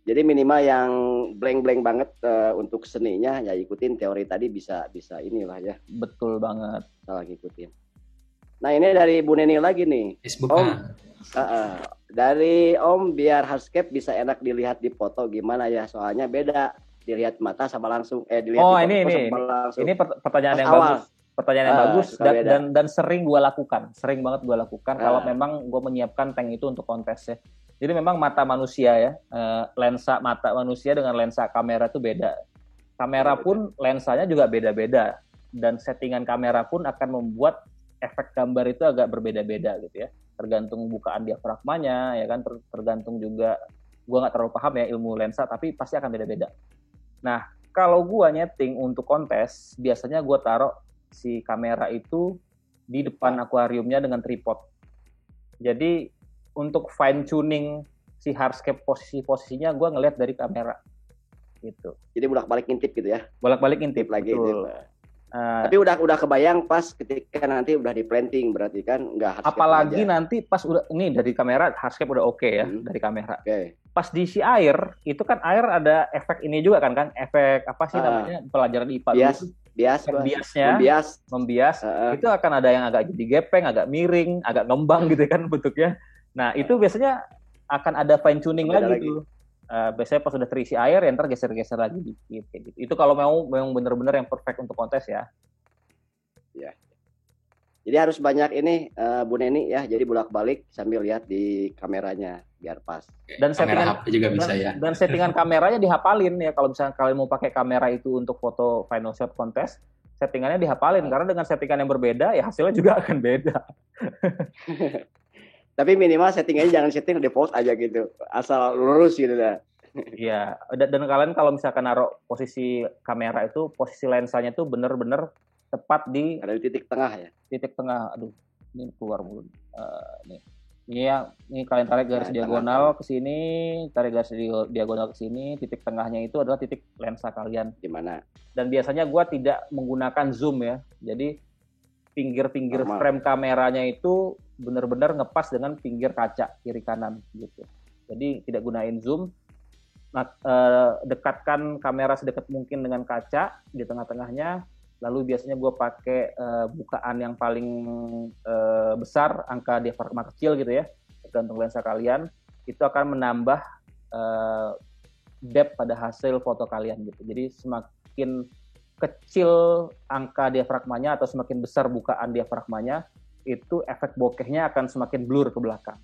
Jadi minimal yang blank-blank banget untuk seninya ya ikutin teori tadi bisa inilah ya. Betul banget. Salah ngikutin. Nah ini dari Bu Neni lagi nih. Facebook. Om, dari Om biar hardscape bisa enak dilihat di foto gimana ya? Soalnya beda dilihat mata sama langsung. Dilihat di foto sama langsung. Ini pertanyaan yang bagus. Pertanyaan yang bagus dan sering gue lakukan. Sering banget gue lakukan kalau memang gue menyiapkan tank itu untuk kontes ya. Jadi memang mata manusia ya, lensa mata manusia dengan lensa kamera itu beda. Kamera pun lensanya juga beda-beda. Dan settingan kamera pun akan membuat efek gambar itu agak berbeda-beda gitu ya. Tergantung bukaan diafragmanya, ya kan, tergantung juga, gue nggak terlalu paham ya ilmu lensa, tapi pasti akan beda-beda. Nah, kalau gue nyeting untuk kontes, biasanya gue taruh si kamera itu di depan akuariumnya dengan tripod. Jadi untuk fine tuning si hardscape posisinya gue ngelihat dari kamera gitu. Jadi bolak-balik ngintip gitu ya? Bolak-balik ngintip lagi. Tapi udah kebayang pas ketika nanti udah di planting berarti kan nggak hardscape. Apalagi aja. Nanti pas udah ini dari kamera hardscape udah oke ya dari kamera. Pas diisi air itu kan air ada efek ini juga kan efek apa sih namanya pelajaran IPA membias. Itu akan ada yang agak jadi gepeng, agak miring, agak ngembang gitu kan bentuknya. Nah, itu biasanya akan ada fine tuning lagi tuh. Biasanya pas sudah terisi air, ya ntar geser-geser lagi dikit kayak gitu. Itu kalau memang benar-benar yang perfect untuk kontes ya. Ya. Jadi harus banyak ini Bu Neni ya. Jadi bolak-balik sambil lihat di kameranya biar pas. Dan settingan HP juga bisa ya. Dan settingan kameranya dihafalin ya. Kalau misalnya kalian mau pakai kamera itu untuk foto final shot kontes, settingannya dihafalin karena dengan settingan yang berbeda ya hasilnya juga akan beda. Tapi minimal settingannya jangan setting default aja gitu. Asal lurus gitu dah. Iya, dan kalian kalau misalkan naruh posisi kamera itu, posisi lensanya tuh bener-bener tepat di... Ada di titik tengah ya? Titik tengah, aduh, ini keluar mulu. Ini kalian tarik garis diagonal ke sini, tarik garis diagonal ke sini, titik tengahnya itu adalah titik lensa kalian. Gimana? Dan biasanya gue tidak menggunakan zoom ya, jadi pinggir-pinggir frame kameranya itu benar-benar ngepas dengan pinggir kaca kiri kanan gitu. Jadi tidak gunain zoom. Dekatkan kamera sedekat mungkin dengan kaca di tengah-tengahnya. Lalu biasanya gue pakai bukaan yang paling besar, angka diafragma kecil gitu ya, tergantung lensa kalian. Itu akan menambah depth pada hasil foto kalian gitu. Jadi semakin kecil angka diafragmanya atau semakin besar bukaan diafragmanya, itu efek bokehnya akan semakin blur ke belakang.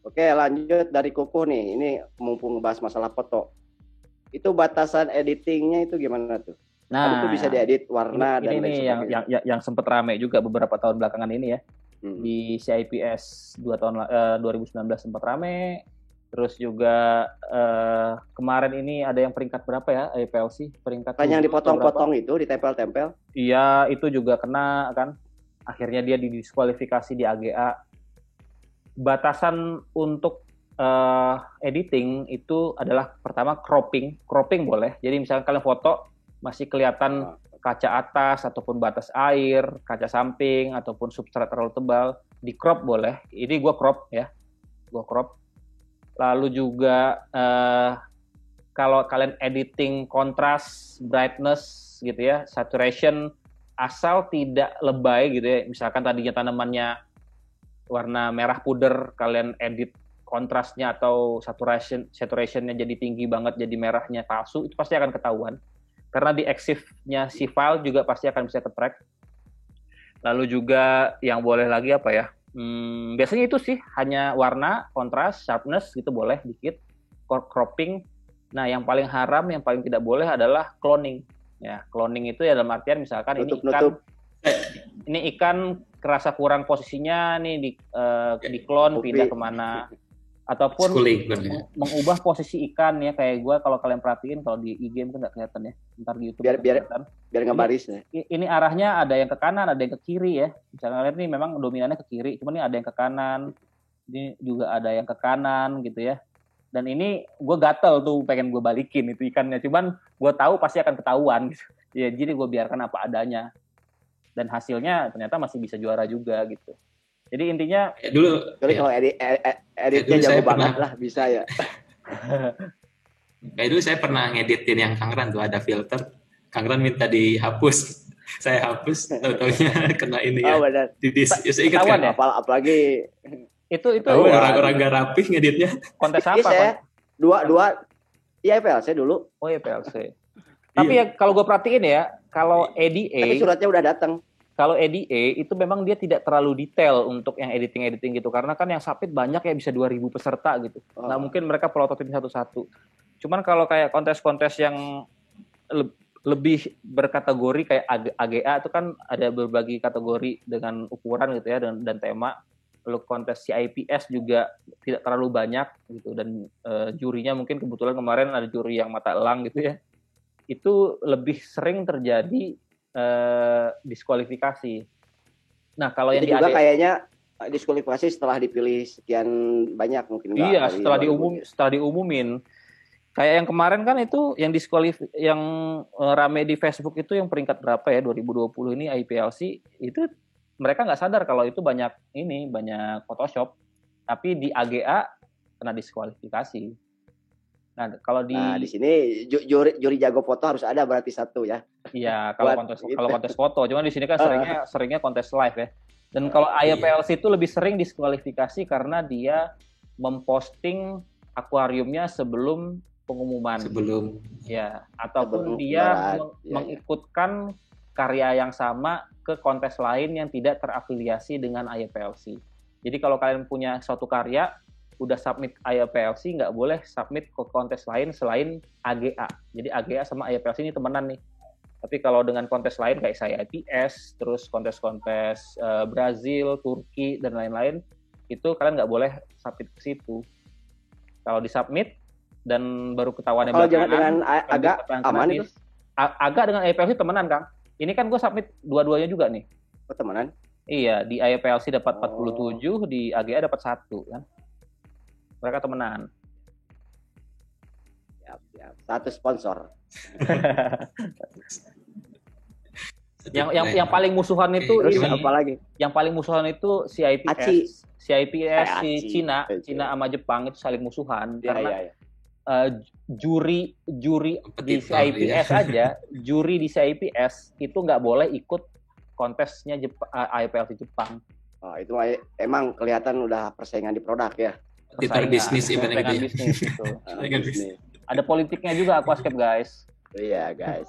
Oke, lanjut dari Kukuh nih. Ini mumpung bahas masalah foto. Itu batasan editingnya itu gimana tuh? Nah, itu bisa diedit warna dan lain sebagainya. Yang sempat rame juga beberapa tahun belakangan ini ya. Di CIPS 2019 sempat rame. Terus juga kemarin ini ada yang peringkat berapa ya IPLC? Peringkat yang dipotong-potong itu, ditempel-tempel? Iya, itu juga kena kan. Akhirnya dia didiskualifikasi di AGA. Batasan untuk editing itu adalah pertama cropping boleh. Jadi misalkan kalian foto masih kelihatan kaca atas ataupun batas air, kaca samping ataupun substrat terlalu tebal, di crop boleh. Ini gue crop ya, gue crop. Lalu juga kalau kalian editing kontras, brightness gitu ya, saturation, asal tidak lebay gitu ya. Misalkan tadinya tanamannya warna merah puder, kalian edit kontrasnya atau saturationnya jadi tinggi banget, jadi merahnya palsu, itu pasti akan ketahuan. Karena di EXIF-nya si file juga pasti akan bisa ke-track. Lalu juga yang boleh lagi apa ya? Biasanya itu sih, hanya warna, kontras, sharpness gitu boleh dikit, cropping. Nah, yang paling haram, yang paling tidak boleh adalah cloning. Ya, cloning itu ya dalam artian misalkan ini ikan kerasa kurang posisinya nih di clone pindah kemana, ataupun mengubah posisi ikan ya, kayak gue kalau kalian perhatiin kalau di IG mungkin nggak kelihatan ya, ntar di YouTube biar ngebaris ya. Ini arahnya ada yang ke kanan, ada yang ke kiri ya. Misalnya kalian ini memang dominannya ke kiri, cuman ini ada yang ke kanan, ini juga ada yang ke kanan gitu ya. Dan ini gue gatel tuh pengen gue balikin itu ikannya, cuman gue tahu pasti akan ketahuan gitu. Ya jadi gue biarkan apa adanya. Dan hasilnya ternyata masih bisa juara juga gitu. Jadi intinya kalau editnya jago banget lah bisa ya. Kayak dulu saya pernah ngeditin yang Kangran tuh ada filter, Kangran minta dihapus, saya hapus, tahu-taunya kena ini ya. Benar. Saya ingat kan? Ya? Apalagi itu orang-orang gak rapih ngeditnya. Kontes apa? Saya dua iya PLC dulu. Oh ya PLC. Tapi ya kalau gue perhatiin ya, kalau EDA. Tapi suratnya udah datang. Kalau EDA itu memang dia tidak terlalu detail untuk yang editing gitu, karena kan yang submit banyak ya, bisa 2.000 peserta gitu. Nggak mungkin mereka prototip satu-satu. Cuman kalau kayak kontes-kontes yang lebih berkategori kayak AGA itu kan ada berbagai kategori dengan ukuran gitu ya dan tema. Lalu kontes CIPS juga tidak terlalu banyak gitu, dan jurinya mungkin kebetulan kemarin ada juri yang mata elang gitu ya. Itu lebih sering terjadi diskualifikasi. Nah, kalau yang di juga kayaknya diskualifikasi setelah dipilih sekian banyak mungkin. Iya, setelah diumumin. Kayak yang kemarin kan itu yang yang rame di Facebook itu yang peringkat berapa ya 2020 ini IPLC itu mereka nggak sadar kalau itu banyak Photoshop, tapi di AGA kena diskualifikasi. Nah, kalau di sini juri jago foto harus ada berarti satu ya. Iya, kalau kontes foto, cuman di sini kan seringnya kontes live ya. Dan kalau IPLC itu lebih sering diskualifikasi karena dia memposting akuariumnya sebelum pengumuman. Ya, ataupun dia mengikutkan karya yang sama ke kontes lain yang tidak terafiliasi dengan IPLC. Jadi kalau kalian punya suatu karya udah submit IPLC, nggak boleh submit ke kontes lain selain AGA. Jadi AGA sama IPLC ini temenan nih. Tapi kalau dengan kontes lain kayak saya IPS, terus kontes-kontes Brazil, Turki, dan lain-lain, itu kalian nggak boleh submit ke situ. Kalau disubmit dan baru ketahuan kalau dengan AGA aman itu? AGA dengan IPLC temenan, Kang. Ini kan gue submit dua-duanya juga nih. Oh, temenan? Iya, di IPLC dapat 47, di AGA dapat 1 kan. Mereka temenan. Siap. Satu sponsor. yang paling musuhan itu apa lagi? Yang paling musuhan itu CIPS si Cina sama Jepang itu saling musuhan karena juri di CIPS aja, juri di CIPS itu nggak boleh ikut kontesnya IPLC Jepang. Oh, itu emang kelihatan udah persaingan di produk ya. Bisnis itu. Ada politiknya juga Aquascape, guys. Iya, guys.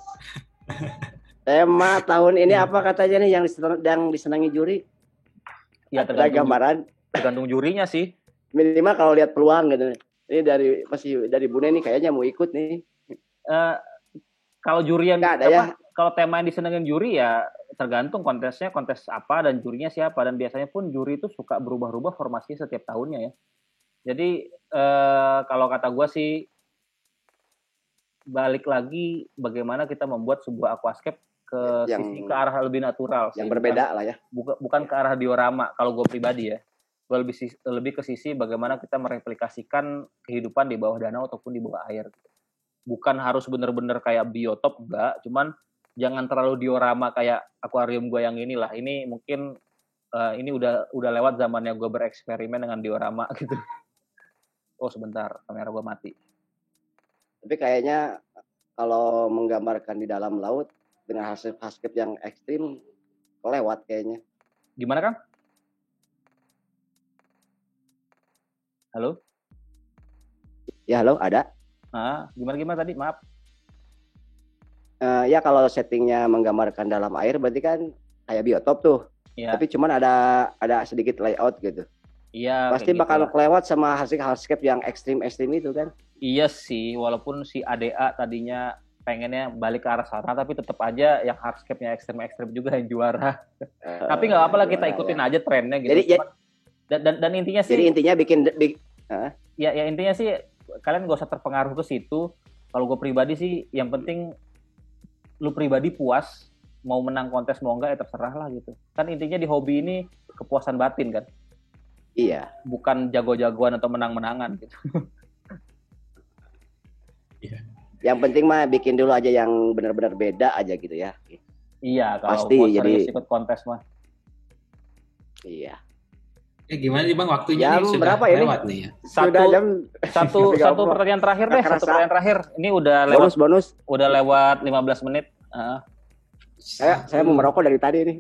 Tema tahun ini apa katanya nih yang disenangi juri? Ya, tergantung jurinya sih. Minimal kalau lihat peluang gitu. Ini dari Bune nih kayaknya mau ikut nih. Kalau juri yang kalau tema yang disenangin juri ya tergantung kontesnya kontes apa dan jurinya siapa, dan biasanya pun juri itu suka berubah-ubah formasinya setiap tahunnya ya. Jadi kalau kata gue sih balik lagi bagaimana kita membuat sebuah aquascape ke arah lebih natural, yang berbeda lah ya. Bukan ke arah diorama kalau gue pribadi ya. Gue lebih ke sisi bagaimana kita mereplikasikan kehidupan di bawah danau ataupun di bawah air. Bukan harus benar-benar kayak biotop, enggak. Cuman jangan terlalu diorama kayak akuarium gue yang inilah. Ini mungkin ini udah lewat zamannya gue bereksperimen dengan diorama gitu. Oh sebentar, kamera gue mati. Tapi kayaknya kalau menggambarkan di dalam laut dengan hasil aquascape yang ekstrim, kelewat kayaknya. Gimana, Kang? Halo? Ya, halo, ada. Gimana tadi? Maaf. Ya kalau settingnya menggambarkan dalam air, berarti kan kayak biotop tuh. Ya. Tapi cuman ada sedikit layout gitu. Iya. Pasti bakal kelewat sama hasil hardscape yang ekstrim itu kan. Iya sih, walaupun si ADA tadinya pengennya balik ke arah sana, tapi tetap aja yang hardscape-nya ekstrim juga yang juara. Tapi nggak apa-apa lah, kita ikutin aja trennya gitu. Jadi, dan intinya sih. Jadi intinya bikin ya intinya sih kalian gak usah terpengaruh ke situ. Kalau gue pribadi sih, yang penting lu pribadi puas, mau menang kontes mau enggak ya terserah lah gitu. Kan intinya di hobi ini kepuasan batin kan. Iya. Bukan jago-jagoan atau menang-menangan gitu. Iya. Yang penting mah bikin dulu aja yang benar-benar beda aja gitu ya. Iya, kalau pasti jadi ikut kontes mah. Iya. Gimana nih Bang, waktunya jam nih sudah berapa ini? lewat nih ya. Satu pertanyaan terakhir deh, satu pertanyaan terakhir. Ini udah lewat bonus. Udah lewat 15 menit. Saya mau merokok dari tadi nih.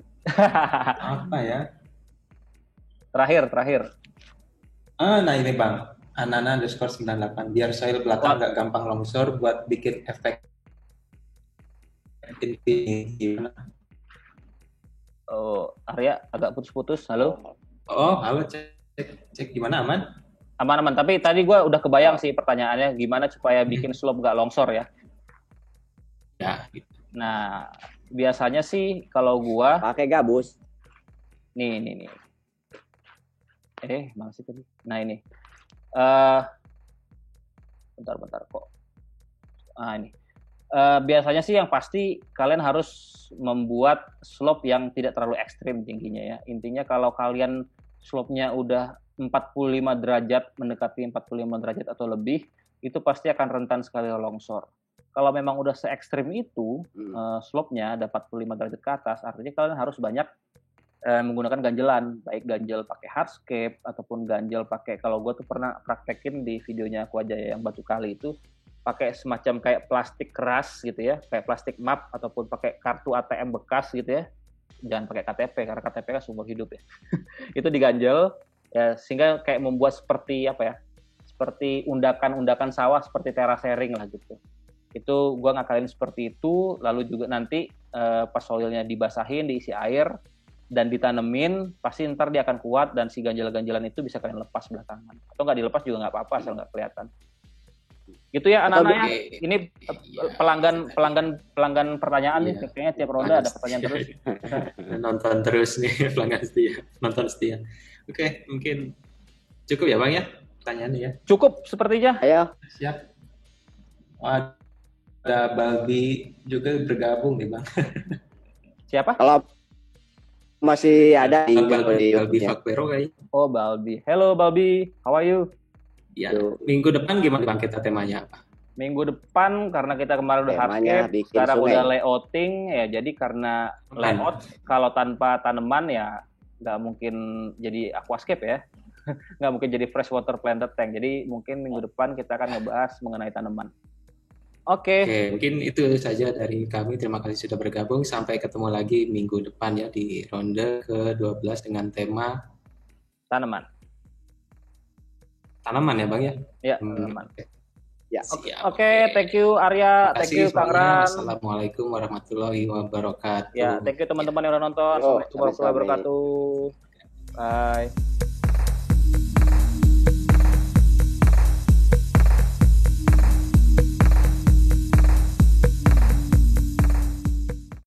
Apa ya? Terakhir. Nah ini Bang, Anana_98. Biar soil belakang nggak gampang longsor, buat bikin efek gimana? Oh, Arya agak putus-putus. Halo? Halo, cek gimana, aman? Aman. Tapi tadi gue udah kebayang sih pertanyaannya, gimana supaya bikin slope nggak longsor ya? Ya. Gitu. Nah, biasanya sih kalau gue pakai gabus. Nih. Mana sih tadi? Nah ini. Bentar kok. Ini. Biasanya sih yang pasti kalian harus membuat slope yang tidak terlalu ekstrim tingginya ya. Intinya kalau kalian slope-nya udah 45 derajat, mendekati 45 derajat atau lebih, itu pasti akan rentan sekali longsor. Kalau memang udah se-ekstrim itu, slope-nya ada 45 derajat ke atas, artinya kalian harus banyak menggunakan ganjelan, baik ganjel pakai hardscape ataupun ganjel pakai, kalau gue tuh pernah praktekin di videonya Aku Aja yang batu kali itu, pakai semacam kayak plastik keras gitu ya, kayak plastik map ataupun pakai kartu ATM bekas gitu ya. Jangan pakai KTP karena KTP kan seumur hidup ya. Itu diganjel ya, sehingga kayak membuat seperti apa ya? Seperti undakan sawah, seperti terasering lah gitu. Itu gua ngakalin seperti itu, lalu juga nanti pas soilnya dibasahin, diisi air dan ditanemin, pasti ntar dia akan kuat dan si ganjel-ganjelan itu bisa kalian lepas belakangan. Atau nggak dilepas juga nggak apa-apa, asal nggak kelihatan. Gitu ya anak-anak ya. Ini pelanggan pertanyaan nih, kayaknya tiap ronde ada pertanyaan terus. Nonton terus nih, pelanggan setia, nonton setia. Oke, mungkin cukup ya Bang ya pertanyaannya ya. Cukup sepertinya. Ayo. Siap. Ada Balbi juga bergabung nih Bang. Siapa? Kalau masih ada Balbi Fakbero kayaknya. Oh Balbi. Hello Balbi, how are you? Ya, minggu depan gimana Bang kita temanya apa? Minggu depan karena kita kemarin udah hardscape, sekarang udah layouting ya, jadi karena layout kalau tanpa tanaman ya nggak mungkin jadi aquascape ya, nggak mungkin jadi freshwater planted tank. Jadi mungkin minggu depan kita akan ngebahas mengenai tanaman. Oke, mungkin itu saja dari kami. Terima kasih sudah bergabung. Sampai ketemu lagi minggu depan ya di ronde ke-12 dengan tema tanaman ya Bang ya? Ya, tanaman. Ya. Oke, thank you Arya, thank you Kang Ran. Assalamualaikum warahmatullahi wabarakatuh. Ya, thank you teman-teman yang udah nonton. Assalamualaikum warahmatullahi wabarakatuh. Bye.